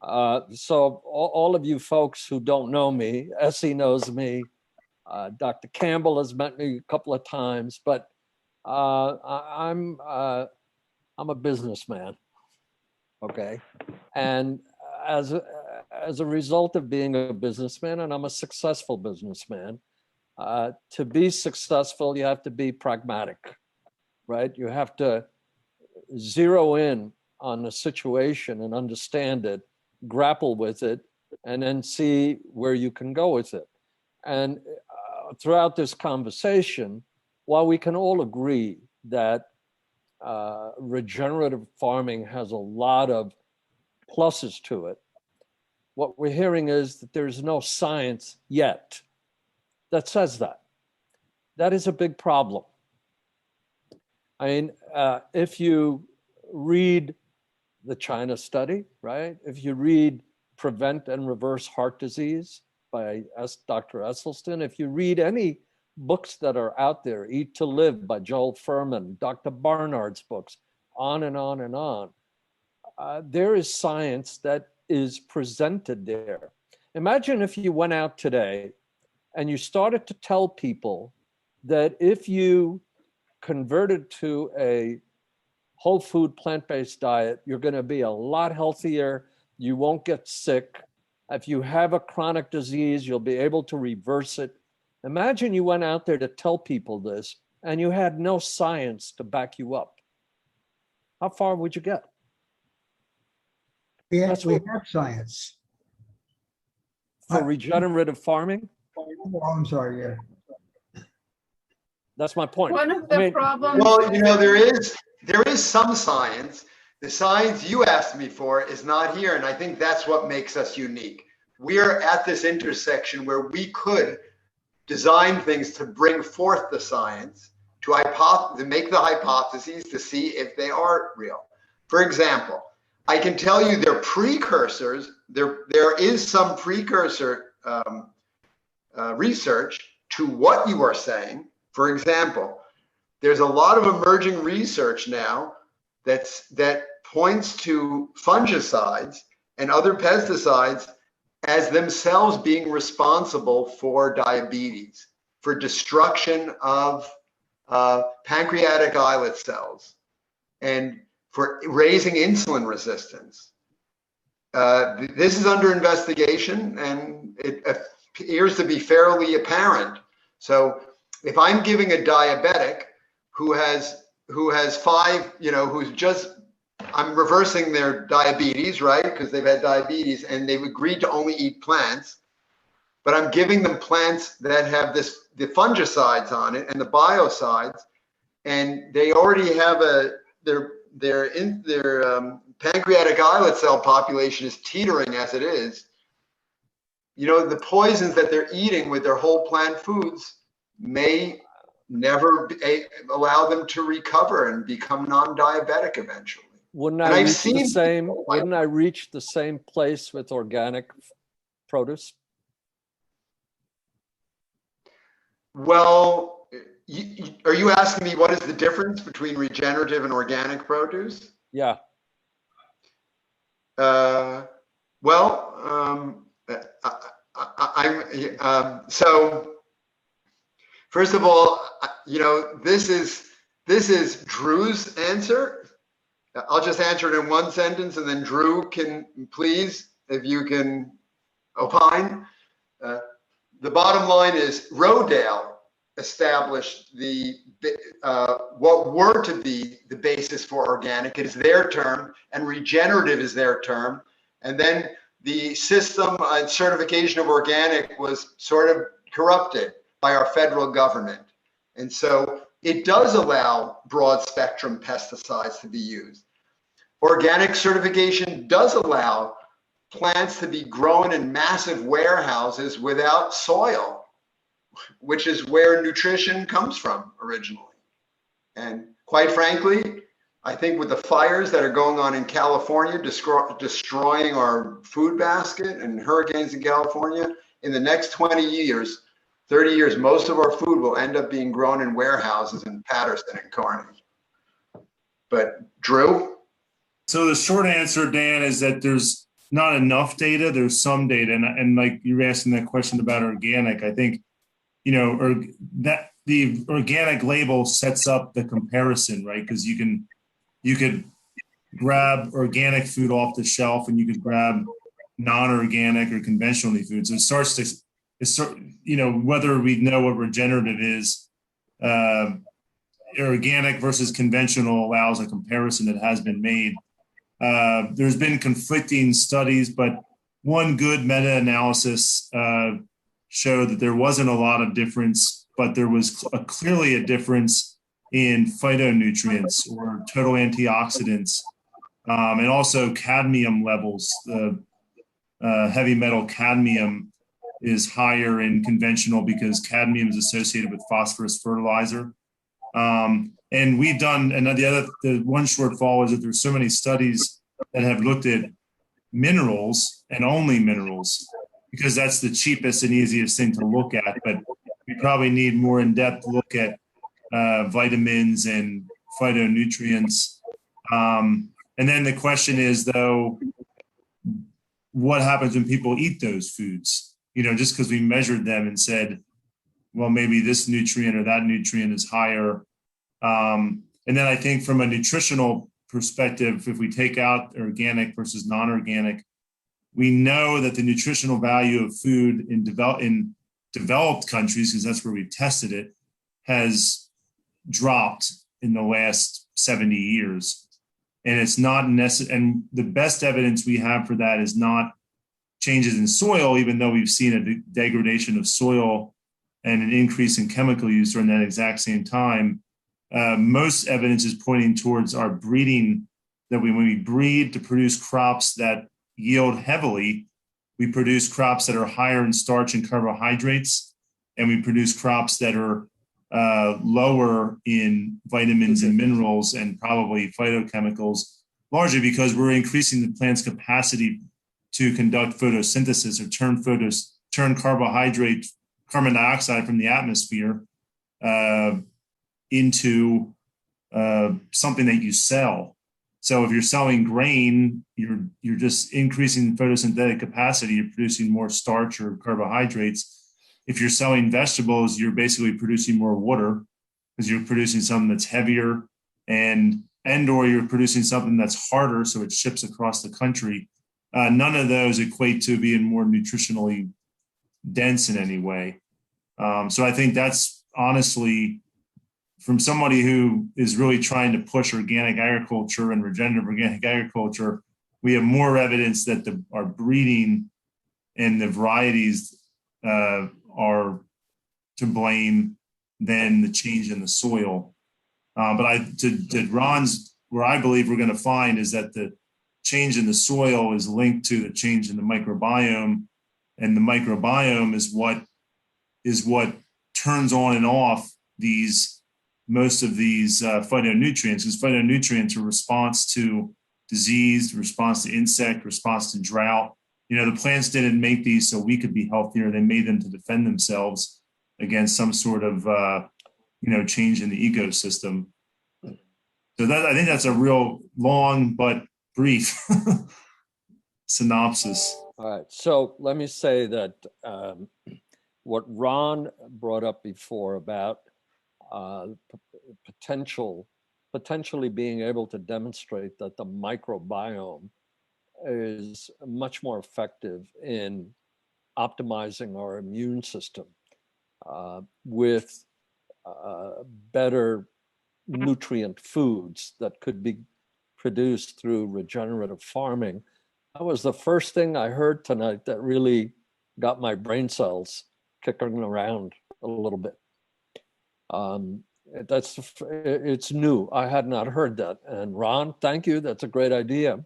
So all of you folks who don't know me, Essie knows me, Dr. Campbell has met me a couple of times, but I'm a businessman, okay? And as a result of being a businessman, and I'm a successful businessman, to be successful, you have to be pragmatic, right? You have to zero in on the situation and understand it, grapple with it, and then see where you can go with it. And throughout this conversation, while we can all agree that regenerative farming has a lot of pluses to it, what we're hearing is that there's no science yet that says that. That is a big problem. I mean, if you read the China study, right? If you read Prevent and Reverse Heart Disease by Dr. Esselstyn, if you read any books that are out there, Eat to Live by Joel Fuhrman, Dr. Barnard's books, on and on and on, there is science that is presented there. Imagine if you went out today and you started to tell people that if you converted to a whole food plant-based diet, you're going to be a lot healthier, you won't get sick. If you have a chronic disease, you'll be able to reverse it. Imagine you went out there to tell people this and you had no science to back you up. How far would you get? We have science. For regenerative farming? Oh, I'm sorry, yeah. That's my point. One of the problems. Well, there is some science. The science you asked me for is not here, and I think that's what makes us unique. We are at this intersection where we could design things to bring forth the science, to make the hypotheses to see if they are real. For example, I can tell you they're precursors. There is some precursor research to what you are saying. For example, there's a lot of emerging research now that points to fungicides and other pesticides as themselves being responsible for diabetes, for destruction of pancreatic islet cells, and for raising insulin resistance. This is under investigation, and it appears to be fairly apparent. So if I'm giving a diabetic who has five, I'm reversing their diabetes, right? Because they've had diabetes and they've agreed to only eat plants, but I'm giving them plants that have the fungicides on it and the biocides, and they already have their pancreatic islet cell population is teetering as it is. The poisons that they're eating with their whole plant foods may never allow them to recover and become non-diabetic eventually. Wouldn't I reach the same place with organic produce? Well, are you asking me what is the difference between regenerative and organic produce? Yeah. So first of all, this is Drew's answer. I'll just answer it in one sentence, and then Drew can, please, if you can opine. The bottom line is Rodale established what were to be the basis for organic. It is their term, and regenerative is their term. And then the system and certification of organic was sort of corrupted by our federal government. And so it does allow broad spectrum pesticides to be used. Organic certification does allow plants to be grown in massive warehouses without soil, which is where nutrition comes from originally. And quite frankly, I think with the fires that are going on in California, destroying our food basket, and hurricanes in California, in the next 20 years, 30 years, most of our food will end up being grown in warehouses in Patterson and Kearney. But Drew? So the short answer, Dan, is that there's not enough data. There's some data, and like you were asking that question about organic, I think, that the organic label sets up the comparison, right? Because you could grab organic food off the shelf, and you could grab non-organic or conventional food. So it starts to, whether we know what regenerative is, organic versus conventional allows a comparison that has been made. There's been conflicting studies, but one good meta-analysis showed that there wasn't a lot of difference, but there was clearly a difference in phytonutrients or total antioxidants, and also cadmium levels. The heavy metal cadmium is higher in conventional because cadmium is associated with phosphorus fertilizer. And we've done, and the one shortfall is that there's so many studies that have looked at minerals and only minerals, because that's the cheapest and easiest thing to look at. But we probably need more in-depth look at vitamins and phytonutrients. And then the question is, though, what happens when people eat those foods? Just because we measured them and said, well, maybe this nutrient or that nutrient is higher. And then I think from a nutritional perspective, if we take out organic versus non-organic, we know that the nutritional value of food in developed countries, because that's where we've tested it, has dropped in the last 70 years. And it's not necessary. And the best evidence we have for that is not changes in soil, even though we've seen a degradation of soil and an increase in chemical use during that exact same time. Most evidence is pointing towards our breeding, that when we breed to produce crops that yield heavily, we produce crops that are higher in starch and carbohydrates, and we produce crops that are lower in vitamins and minerals and probably phytochemicals, largely because we're increasing the plant's capacity to conduct photosynthesis or turn carbon dioxide from the atmosphere into something that you sell. So if you're selling grain, you're just increasing photosynthetic capacity. You're producing more starch or carbohydrates. If you're selling vegetables, you're basically producing more water because you're producing something that's heavier or you're producing something that's harder, so it ships across the country. None of those equate to being more nutritionally dense in any way. So I think that's honestly, from somebody who is really trying to push organic agriculture and regenerative organic agriculture, we have more evidence that our breeding and the varieties are to blame than the change in the soil. But to Ron's, where I believe we're going to find is that the change in the soil is linked to the change in the microbiome, and the microbiome is what turns on and off most of these phytonutrients, because phytonutrients are response to disease, response to insect, response to drought. The plants didn't make these so we could be healthier. They made them to defend themselves against some sort of change in the ecosystem. So I think that's a real long but brief synopsis. All right. So let me say that what Ron brought up before about potentially being able to demonstrate that the microbiome is much more effective in optimizing our immune system with better nutrient foods that could be produced through regenerative farming. That was the first thing I heard tonight that really got my brain cells kicking around a little bit. It's new. I had not heard that. And Ron, thank you. That's a great idea.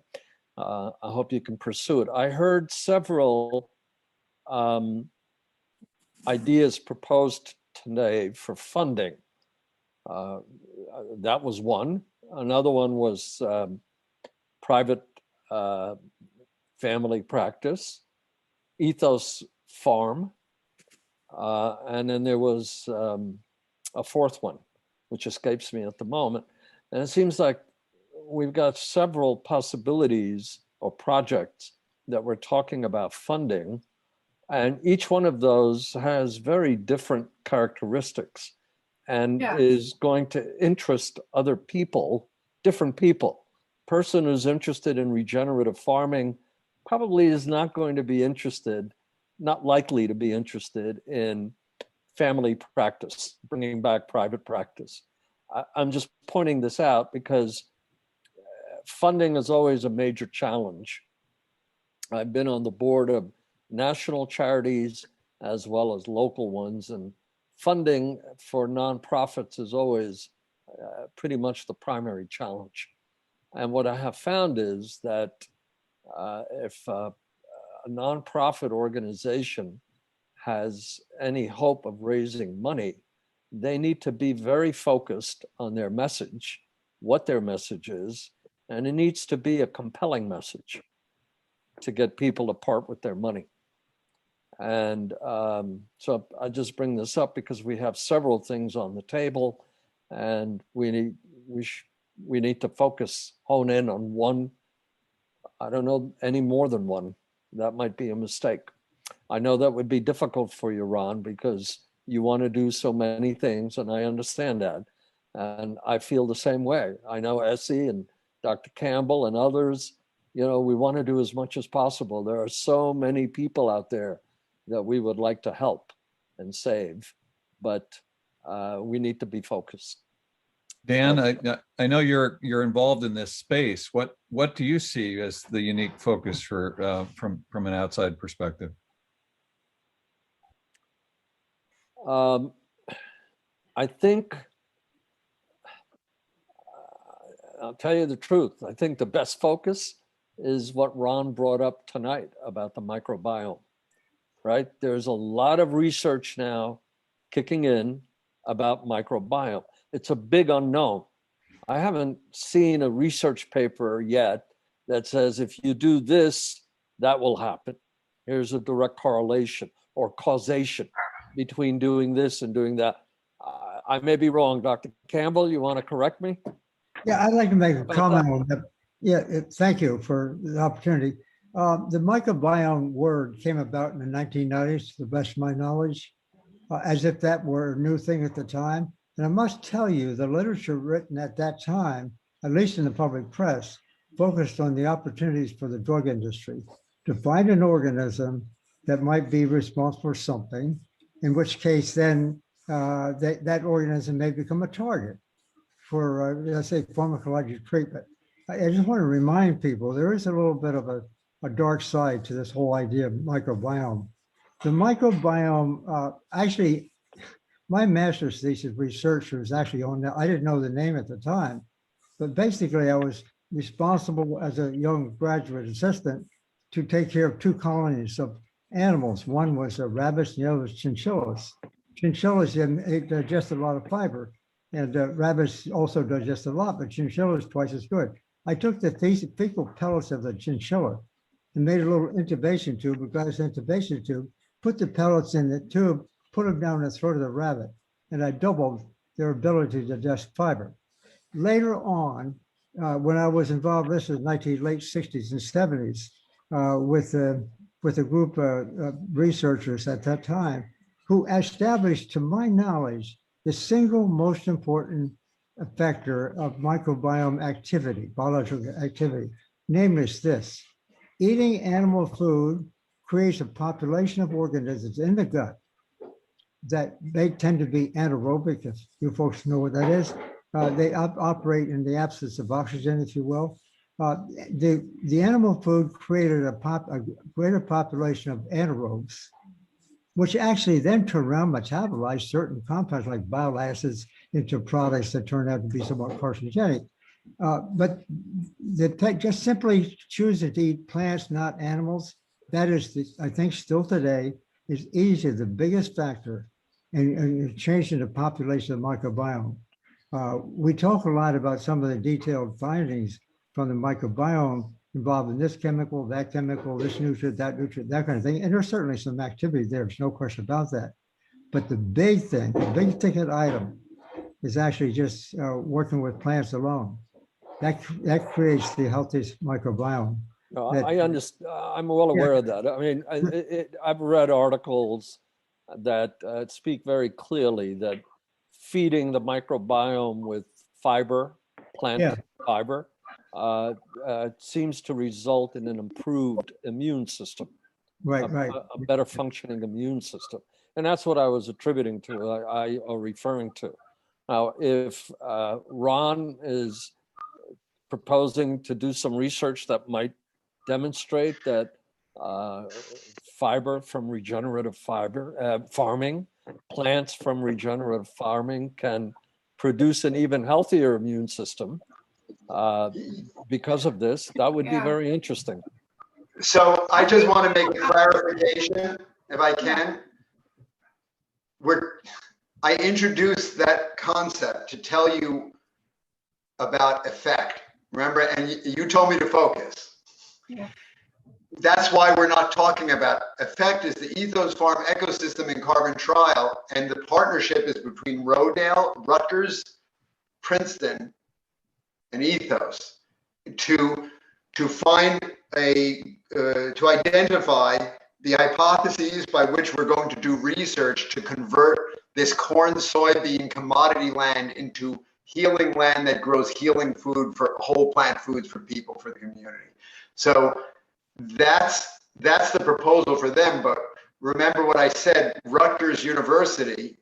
I hope you can pursue it. I heard several ideas proposed today for funding. That was one. Another one was private family practice, Ethos Farm, and then there was a fourth one, which escapes me at the moment. And it seems like we've got several possibilities or projects that we're talking about funding, and each one of those has very different characteristics and is going to interest other people, different people. Person who's interested in regenerative farming probably is not going to be interested, not likely to be interested in family practice, bringing back private practice. I'm just pointing this out because funding is always a major challenge. I've been on the board of national charities as well as local ones, and funding for nonprofits is always pretty much the primary challenge. And what I have found is that if a nonprofit organization has any hope of raising money, they need to be very focused on their message, what their message is, and it needs to be a compelling message to get people to part with their money. And so I just bring this up because we have several things on the table, and we need to focus, hone in on one. I don't know any more than one. That might be a mistake. I know that would be difficult for you, Ron, because you want to do so many things, and I understand that. And I feel the same way. I know Essie and Dr. Campbell and others, we want to do as much as possible. There are so many people out there that we would like to help and save, but we need to be focused. Dan, I know you're involved in this space. What do you see as the unique focus for from an outside perspective? I think, I'll tell you the truth, I think the best focus is what Ron brought up tonight about the microbiome, right? There's a lot of research now kicking in about microbiome. It's a big unknown. I haven't seen a research paper yet that says if you do this, that will happen. Here's a direct correlation or causation between doing this and doing that. I may be wrong. Dr. Campbell, you want to correct me? Yeah, I'd like to make a comment on that. Yeah, thank you for the opportunity. The microbiome word came about in the 1990s, to the best of my knowledge, as if that were a new thing at the time. And I must tell you, the literature written at that time, at least in the public press, focused on the opportunities for the drug industry to find an organism that might be responsible for something, in which case then that organism may become a target for, let's say, pharmacologic treatment. I just want to remind people there is a little bit of a dark side to this whole idea of microbiome. The microbiome, actually, my master's thesis research was actually on that. I didn't know the name at the time, but basically I was responsible as a young graduate assistant to take care of two colonies of animals. One was rabbits, and the other was chinchillas. Chinchillas digest a lot of fiber, and rabbits also digest a lot, but chinchillas twice as good. I took the fecal pellets of the chinchilla and made a little intubation tube, a glass intubation tube, put the pellets in the tube, put them down the throat of the rabbit, and I doubled their ability to digest fiber. Later on, when I was involved, this was late 60s and 70s, with a group of researchers at that time, who established, to my knowledge, the single most important effector of microbiome activity, biological activity, namely this: eating animal food creates a population of organisms in the gut that they tend to be anaerobic, if you folks know what that is. They operate in the absence of oxygen, if you will. The animal food created a greater population of anaerobes, which actually then turn around, metabolize certain compounds like bile acids into products that turn out to be somewhat carcinogenic. But just simply choosing to eat plants, not animals, that is, I think still today, is easily the biggest factor in changing the population of the microbiome. We talk a lot about some of the detailed findings from the microbiome involving this chemical, that chemical, this nutrient, that kind of thing. And there's certainly some activity there. There's no question about that. But the big thing, the big ticket item is actually just working with plants alone. That creates the healthiest microbiome. No, I understand. I'm well aware of that. I mean, I've read articles that speak very clearly that feeding the microbiome with fiber, plant fiber, seems to result in an improved immune system, a better functioning immune system. And that's what I was attributing to, or referring to. Now, if Ron is proposing to do some research that might demonstrate that fiber from regenerative farming, plants from regenerative farming can produce an even healthier immune system because of this, that would be very interesting. So I just want to make a clarification, if I can. I introduced that concept to tell you about effect. Remember, and you told me to focus. Yeah. That's why we're not talking about effect. Is the Ethos Farm Ecosystem and Carbon Trial, and the partnership is between Rodale, Rutgers, Princeton, and Ethos to find to identify the hypotheses by which we're going to do research to convert this corn soybean commodity land into healing land that grows healing food for whole plant foods for people, for the community. So that's the proposal for them. But remember what I said, Rutgers University,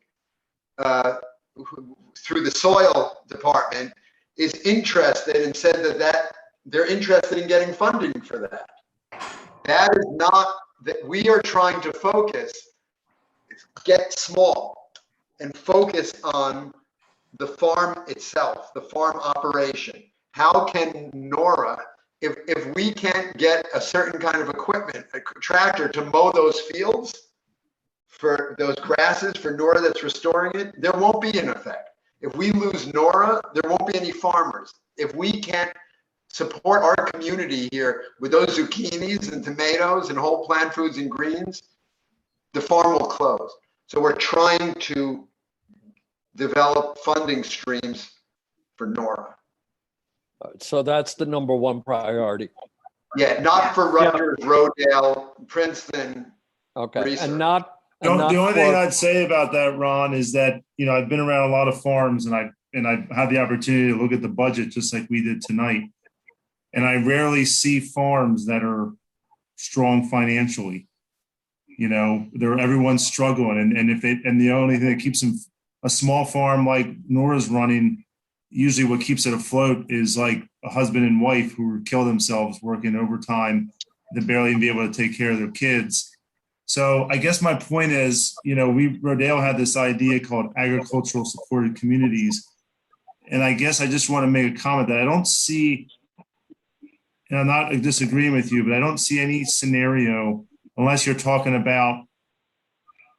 through the soil department, is interested and said that they're interested in getting funding for that. That is not, that we are trying to focus, get small and focus on the farm itself, the farm operation. How can Nora, if we can't get a certain kind of equipment, a tractor to mow those fields for those grasses for Nora that's restoring it, there won't be an effect. If we lose Nora, there won't be any farmers. If we can't support our community here with those zucchinis and tomatoes and whole plant foods and greens, the farm will close. So we're trying to develop funding streams for Nora. So that's the number one priority. Yeah, not for Rutgers, Rodale, Princeton. Okay, research. and not. The only thing I'd say about that, Ron, is that, you know, I've been around a lot of farms, and I've had the opportunity to look at the budget just like we did tonight. And I rarely see farms that are strong financially. You know, everyone's struggling, and the only thing that keeps them, a small farm like Nora's running, usually what keeps it afloat is like a husband and wife who kill themselves working overtime, to barely even be able to take care of their kids. So I guess my point is, you know, Rodale had this idea called agricultural supported communities. And I guess I just want to make a comment that I don't see, and I'm not disagreeing with you, but I don't see any scenario, unless you're talking about,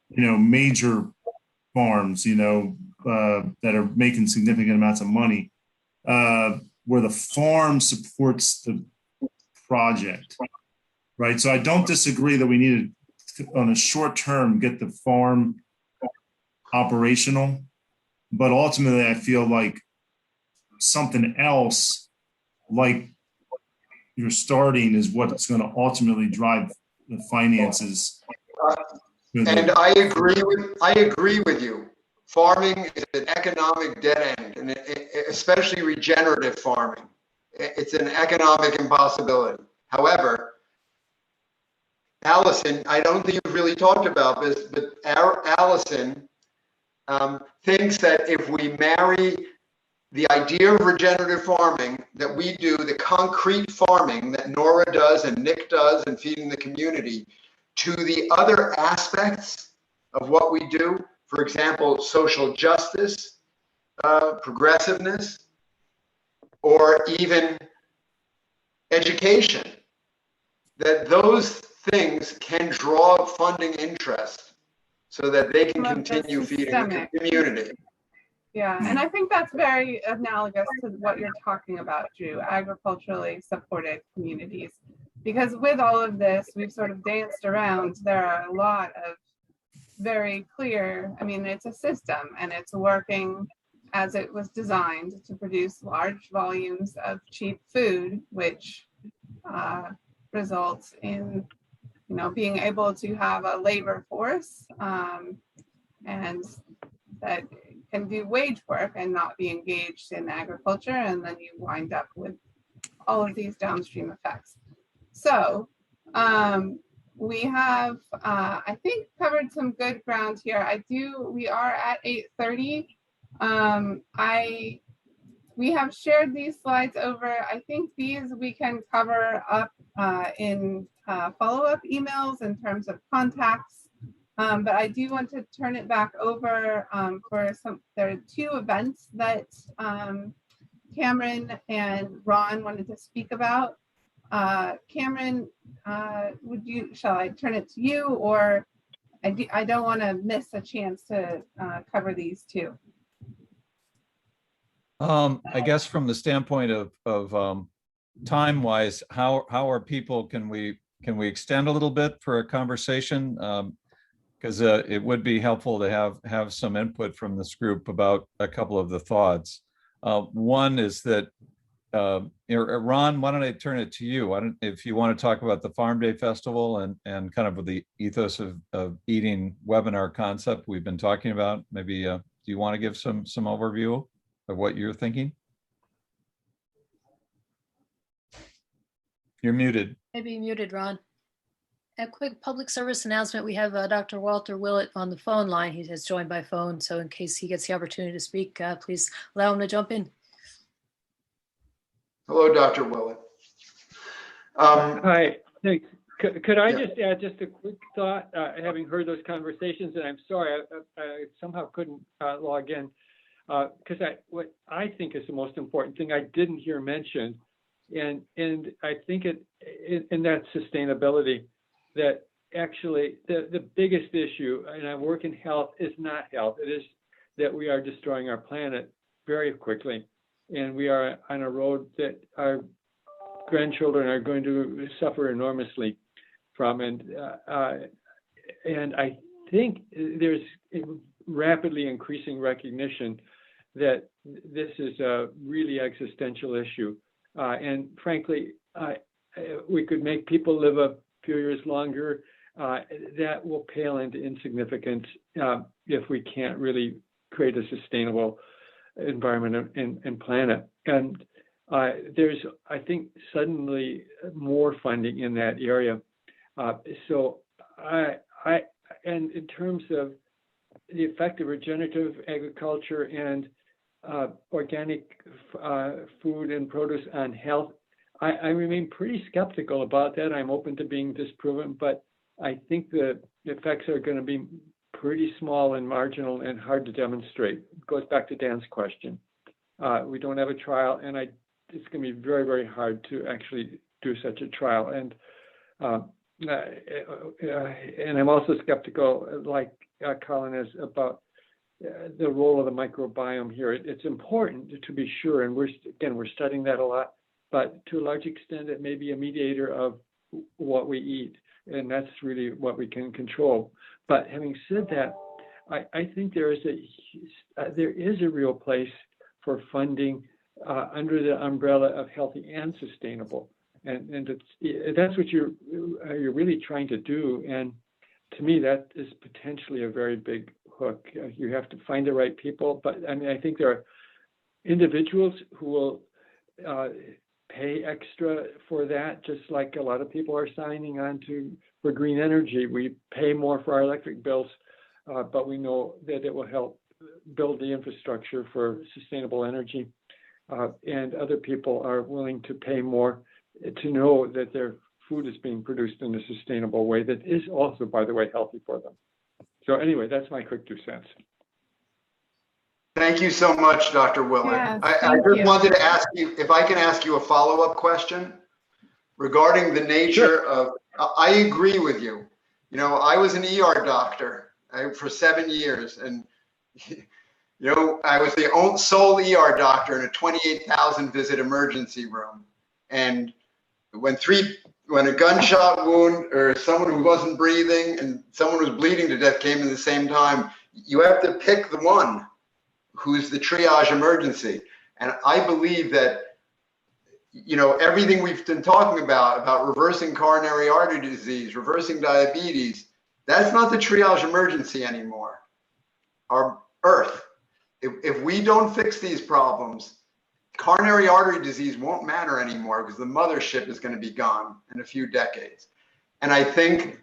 you know, major farms, you know, that are making significant amounts of money, where the farm supports the project, right? So I don't disagree that we need to, on a short term, get the farm operational, but ultimately I feel like something else, like you're starting, is what's going to ultimately drive the finances. And I agree with you. Farming is an economic dead end, and especially regenerative farming. It's an economic impossibility. However, Allison, I don't think you've really talked about this, but Allison thinks that if we marry the idea of regenerative farming that we do, the concrete farming that Nora does and Nick does and feeding the community, to the other aspects of what we do, for example, social justice, progressiveness, or even education, that those things can draw funding interest so that they can continue feeding the community. Yeah, and I think that's very analogous to what you're talking about, Drew, agriculturally supported communities. Because with all of this, we've sort of danced around. There are a lot of very clear, I mean, it's a system and it's working as it was designed to produce large volumes of cheap food, which results in, you know, being able to have a labor force and that can do wage work and not be engaged in agriculture, and then you wind up with all of these downstream effects. So we have, I think, covered some good ground here. We are at 8:30. We have shared these slides over. I think these we can cover up in follow-up emails in terms of contacts. But I do want to turn it back over for there are two events that Cameron and Ron wanted to speak about. Cameron, shall I turn it to you, or I don't want to miss a chance to cover these two. I guess from the standpoint of time wise, how are people, can we extend a little bit for a conversation? Because it would be helpful to have some input from this group about a couple of the thoughts. One is that, Ron, why don't I turn it to you? If you want to talk about the Farm Day Festival and kind of the ethos of eating webinar concept we've been talking about, maybe do you want to give some overview of what you're thinking? You're muted. Maybe muted, Ron. A quick public service announcement. We have Dr. Walter Willett on the phone line. He has joined by phone, so in case he gets the opportunity to speak, please allow him to jump in. Hello, Dr. Willett. Hi. Hey, could I just add just a quick thought, having heard those conversations, and I'm sorry, I somehow couldn't log in, because what I think is the most important thing I didn't hear mentioned, and I think in that sustainability, that actually the biggest issue, and I work in health, is not health. It is that we are destroying our planet very quickly. And we are on a road that our grandchildren are going to suffer enormously from. And I think there's a rapidly increasing recognition that this is a really existential issue And frankly, we could make people live a few years longer. That will pale into insignificance if we can't really create a sustainable environment and planet. And there's, I think, suddenly more funding in that area. So and in terms of the effect of regenerative agriculture and organic food and produce on health, I remain pretty skeptical about that. I'm open to being disproven, but I think the effects are going to be pretty small and marginal and hard to demonstrate. It goes back to Dan's question. We don't have a trial, and it's going to be very, very hard to actually do such a trial. And I'm also skeptical, like Colin is, about the role of the microbiome here. It's important to be sure, and we're studying that a lot, but to a large extent, it may be a mediator of what we eat, and that's really what we can control. But having said that, I think there is a real place for funding under the umbrella of healthy and sustainable, and that's what you're really trying to do. And to me, that is potentially a very big hook. You have to find the right people, but I mean, I think there are individuals who will pay extra for that, just like a lot of people are signing on for green energy. We pay more for our electric bills, but we know that it will help build the infrastructure for sustainable energy. And other people are willing to pay more to know that their food is being produced in a sustainable way that is also, by the way, healthy for them. So anyway, that's my quick 2 cents. Thank you so much, Dr. Willett. Yes, I just wanted to ask you, if I can ask you a follow-up question regarding the nature of, I agree with you. You know, I was an ER doctor for 7 years, and you know, I was the sole ER doctor in a 28,000 visit emergency room. And when a gunshot wound or someone who wasn't breathing and someone who was bleeding to death came in the same time, you have to pick the one who's the triage emergency. And I believe that, you know, everything we've been talking about reversing coronary artery disease, reversing diabetes, that's not the triage emergency anymore. Our Earth. If we don't fix these problems, coronary artery disease won't matter anymore because the mothership is going to be gone in a few decades. And I think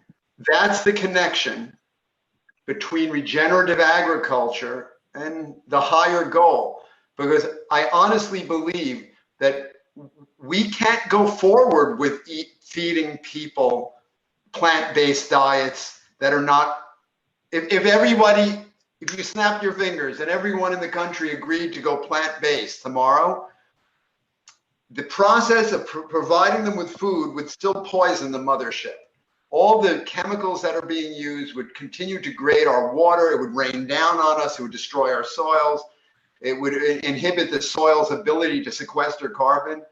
that's the connection between regenerative agriculture and the higher goal, because I honestly believe that we can't go forward with feeding people plant-based diets that are not, if you snapped your fingers and everyone in the country agreed to go plant-based tomorrow, the process of providing them with food would still poison the mothership. All the chemicals that are being used would continue to degrade our water. It would rain down on us. It would destroy our soils. It would inhibit the soil's ability to sequester carbon.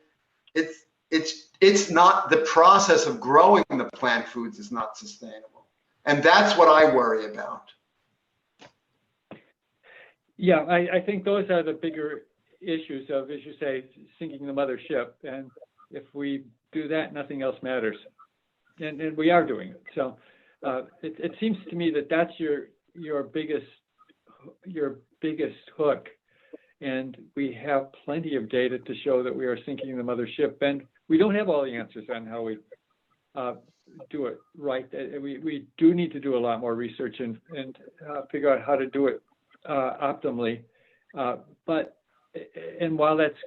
It's not, the process of growing the plant foods is not sustainable. And that's what I worry about. Yeah, I think those are the bigger issues of, as you say, sinking the mothership. And if we do that, nothing else matters. And we are doing it. So it seems to me that that's your biggest hook. And we have plenty of data to show that we are sinking the mothership. And we don't have all the answers on how we do it right. We do need to do a lot more research and figure out how to do it optimally. And while that's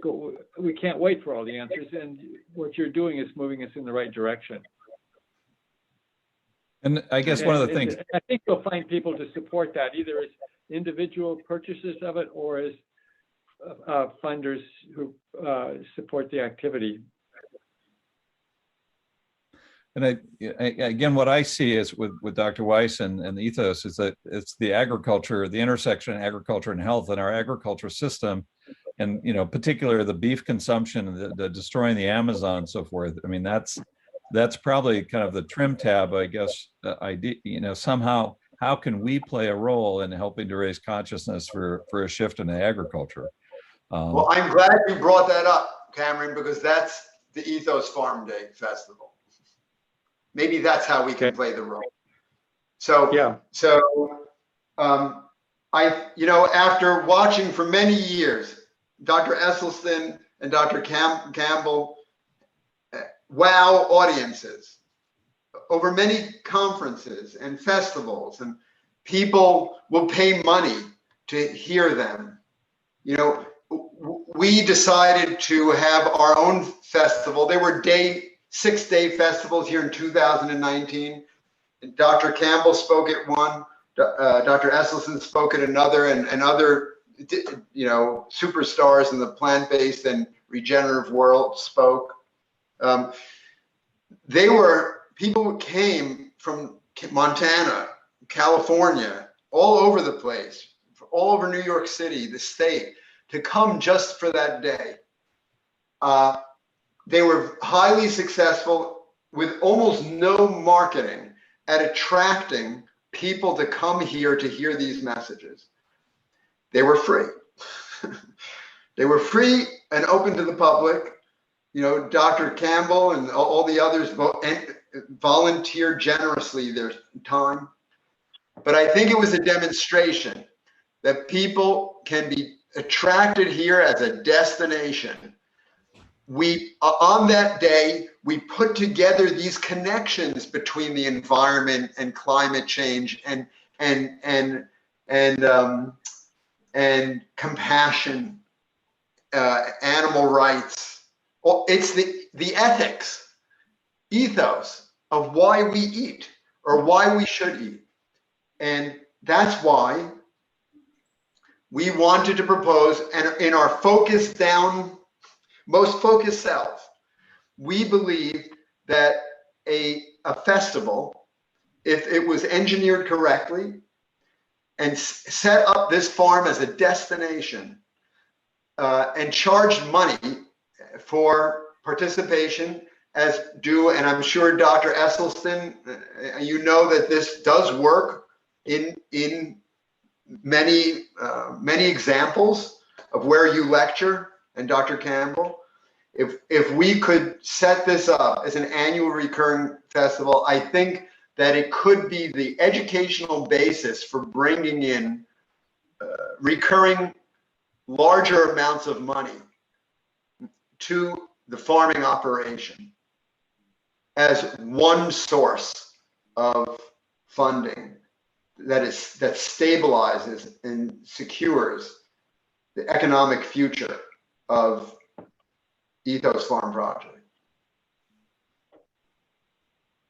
we can't wait for all the answers. And what you're doing is moving us in the right direction. And I guess one of the things, I think you'll find people to support that, either as individual purchasers of it or as funders who support the activity. and again, what I see is with Dr. Weiss and the Ethos is that it's the agriculture, the intersection of agriculture and health, and our agriculture system, and particularly the beef consumption, the destroying the Amazon, and so forth. I mean, that's probably kind of the trim tab, I guess. Somehow, how can we play a role in helping to raise consciousness for a shift in agriculture? Well, I'm glad you brought that up, Cameron, because that's the Ethos Farm Day Festival. Maybe that's how we can play the role. So, Yeah. After watching for many years, Dr. Esselstyn and Dr. Campbell wow audiences over many conferences and festivals, and people will pay money to hear them. We decided to have our own festival. There were 6-day festivals here in 2019. Dr. Campbell spoke at one, Dr. Esselstyn spoke at another, and other, superstars in the plant-based and regenerative world spoke. People who came from Montana, California, all over the place, all over New York City, the state, to come just for that day. They were highly successful with almost no marketing at attracting people to come here to hear these messages. They were free. They were free and open to the public. Dr. Campbell and all the others volunteered generously their time. But I think it was a demonstration that people can be attracted here as a destination. On that day, we put together these connections between the environment and climate change and compassion, animal rights. Well, it's the ethics, ethos of why we eat or why we should eat. And that's why we wanted to propose, and in our focused down, most focused self, we believe that a festival, if it was engineered correctly and set up this farm as a destination and charged money for participation, as do, and I'm sure Dr. Esselstyn, that this does work in many examples of where you lecture, and Dr. Campbell. If we could set this up as an annual recurring festival, I think that it could be the educational basis for bringing in recurring larger amounts of money to the farming operation as one source of funding that stabilizes and secures the economic future of Ethos Farm Project.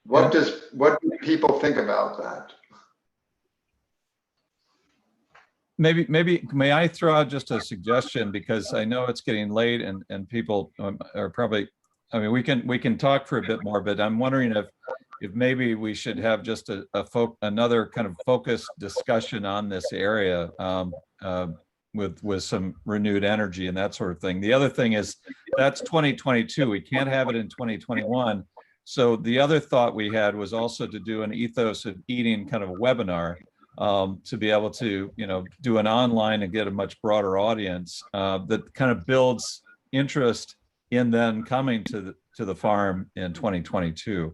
What do people think about that? Maybe may I throw out just a suggestion, because I know it's getting late and people are probably, we can talk for a bit more, but I'm wondering if maybe we should have just another kind of focused discussion on this area with some renewed energy and that sort of thing. The other thing is that's 2022. We can't have it in 2021. So the other thought we had was also to do an ethos of eating kind of a webinar to be able to, do an online and get a much broader audience that kind of builds interest in then coming to the farm in 2022.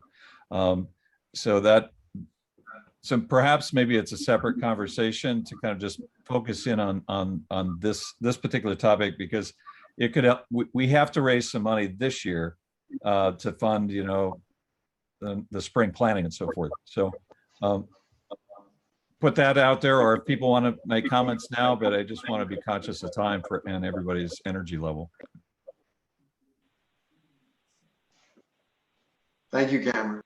So perhaps maybe it's a separate conversation to kind of just focus in on this particular topic, because it could help. We have to raise some money this year to fund, the spring planting and so forth. So put that out there, or if people want to make comments now, but I just want to be conscious of time and everybody's energy level. Thank you, Cameron.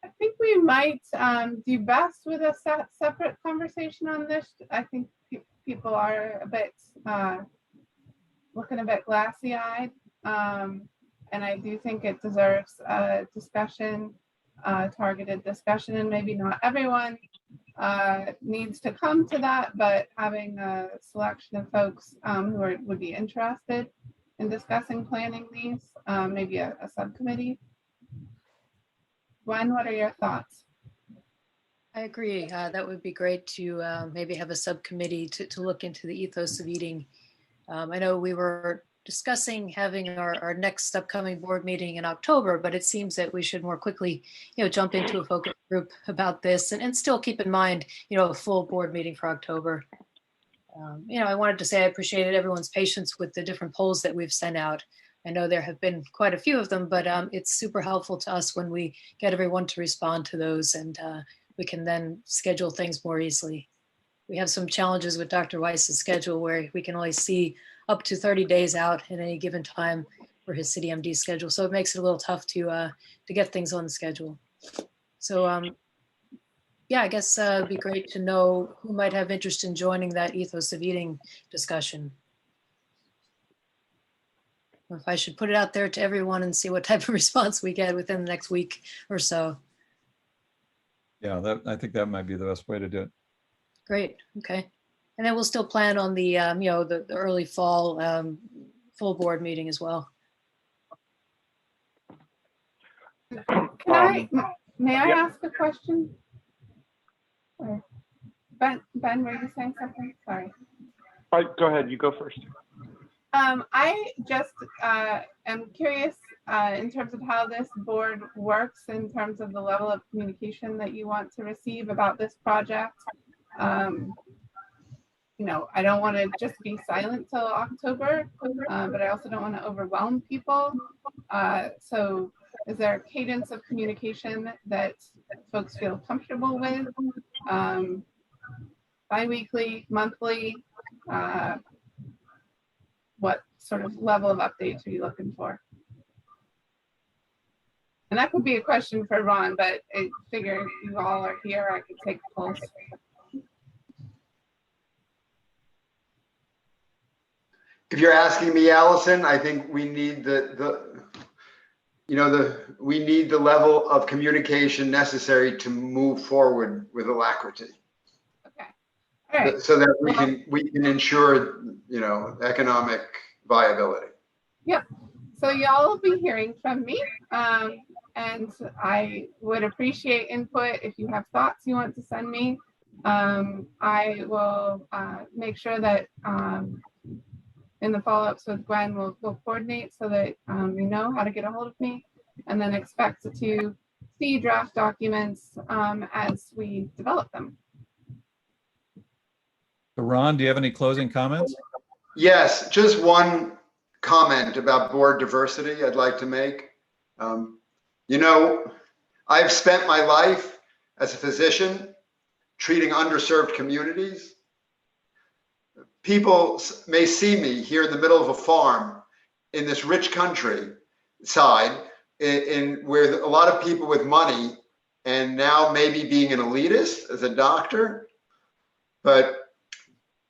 I think we might do best with a separate conversation on this. I think people are a bit looking a bit glassy-eyed, and I do think it deserves a discussion, targeted discussion, and maybe not everyone needs to come to that, but having a selection of folks who would be interested in discussing planning these, maybe a subcommittee. Gwen, what are your thoughts? I agree. That would be great to maybe have a subcommittee to look into the ethos of eating. I know we were discussing having our next upcoming board meeting in October, but it seems that we should more quickly, jump into a focus group about this and still keep in mind, a full board meeting for October. I wanted to say I appreciated everyone's patience with the different polls that we've sent out. I know there have been quite a few of them, but it's super helpful to us when we get everyone to respond to those, and we can then schedule things more easily. We have some challenges with Dr. Weiss's schedule where we can only see up to 30 days out at any given time for his city MD schedule. So it makes it a little tough to get things on the schedule. So yeah, I guess it'd be great to know who might have interest in joining that ethos of eating discussion. Or if I should put it out there to everyone and see what type of response we get within the next week or so. Yeah, I think that might be the best way to do it. Great. Okay. And then we'll still plan on the, the early fall full board meeting as well. May I ask a question? Ben, were you saying something? Sorry. All right, go ahead. You go first. I just am curious in terms of how this board works in terms of the level of communication that you want to receive about this project. I don't want to just be silent till October, but I also don't want to overwhelm people. So is there a cadence of communication that folks feel comfortable with? Bi-weekly, monthly? What sort of level of updates are you looking for? And that could be a question for Ron, but I figure if you all are here, I could take a pulse. If you're asking me, Allison, I think we need we need the level of communication necessary to move forward with alacrity. Okay. All right. So that we can ensure, economic viability. Yep. So y'all will be hearing from me. And I would appreciate input. If you have thoughts you want to send me, I will make sure that in the follow-ups with Gwen, we'll coordinate so that you know how to get a hold of me, and then expect to see draft documents as we develop them. So Ron, do you have any closing comments? Yes, just one comment about board diversity I'd like to make. I've spent my life as a physician treating underserved communities. People may see me here in the middle of a farm in this rich countryside, in where a lot of people with money, and now maybe being an elitist as a doctor. But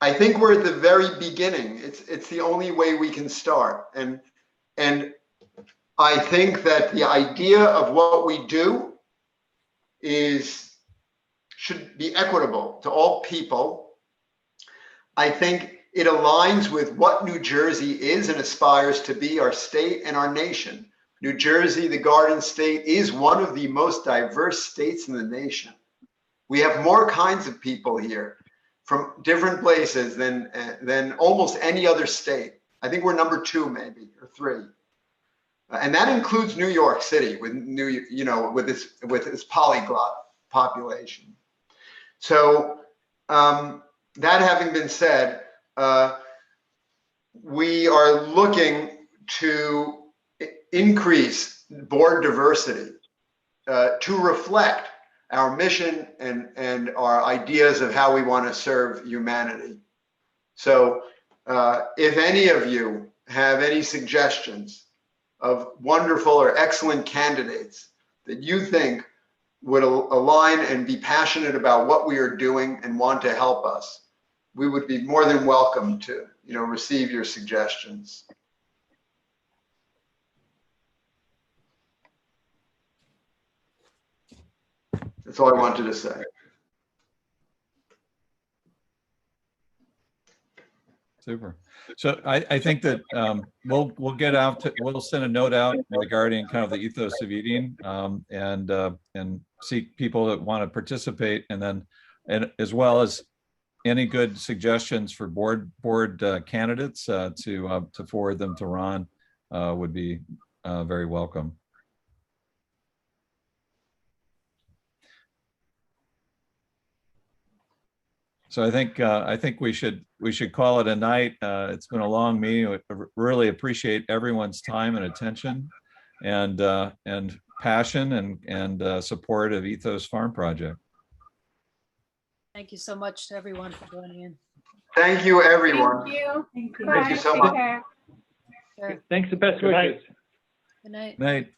I think we're at the very beginning. It's the only way we can start. And I think that the idea of what we do should be equitable to all people. I think it aligns with what New Jersey is and aspires to be, our state and our nation. New Jersey, the Garden State, is one of the most diverse states in the nation. We have more kinds of people here from different places than almost any other state. I think we're number 2, maybe, or 3. And that includes New York City with with its polyglot population. So that having been said, we are looking to increase board diversity to reflect our mission and our ideas of how we want to serve humanity. So if any of you have any suggestions of wonderful or excellent candidates that you think would align and be passionate about what we are doing and want to help us, we would be more than welcome to, receive your suggestions. That's all I wanted to say. Super. So I think that we'll get out to, we'll send a note out regarding kind of the ethos of eating, and seek people that want to participate, and then, and as well as any good suggestions for board candidates to forward them to Ron would be very welcome. So I think we should call it a night. It's been a long meeting. I really appreciate everyone's time and attention, and passion and support of Ethos Farm Project. Thank you so much to everyone for joining in. Thank you, everyone. Thank you. Thank you so much. Sure. Thanks, the best Good night. wishes. Good night. Night.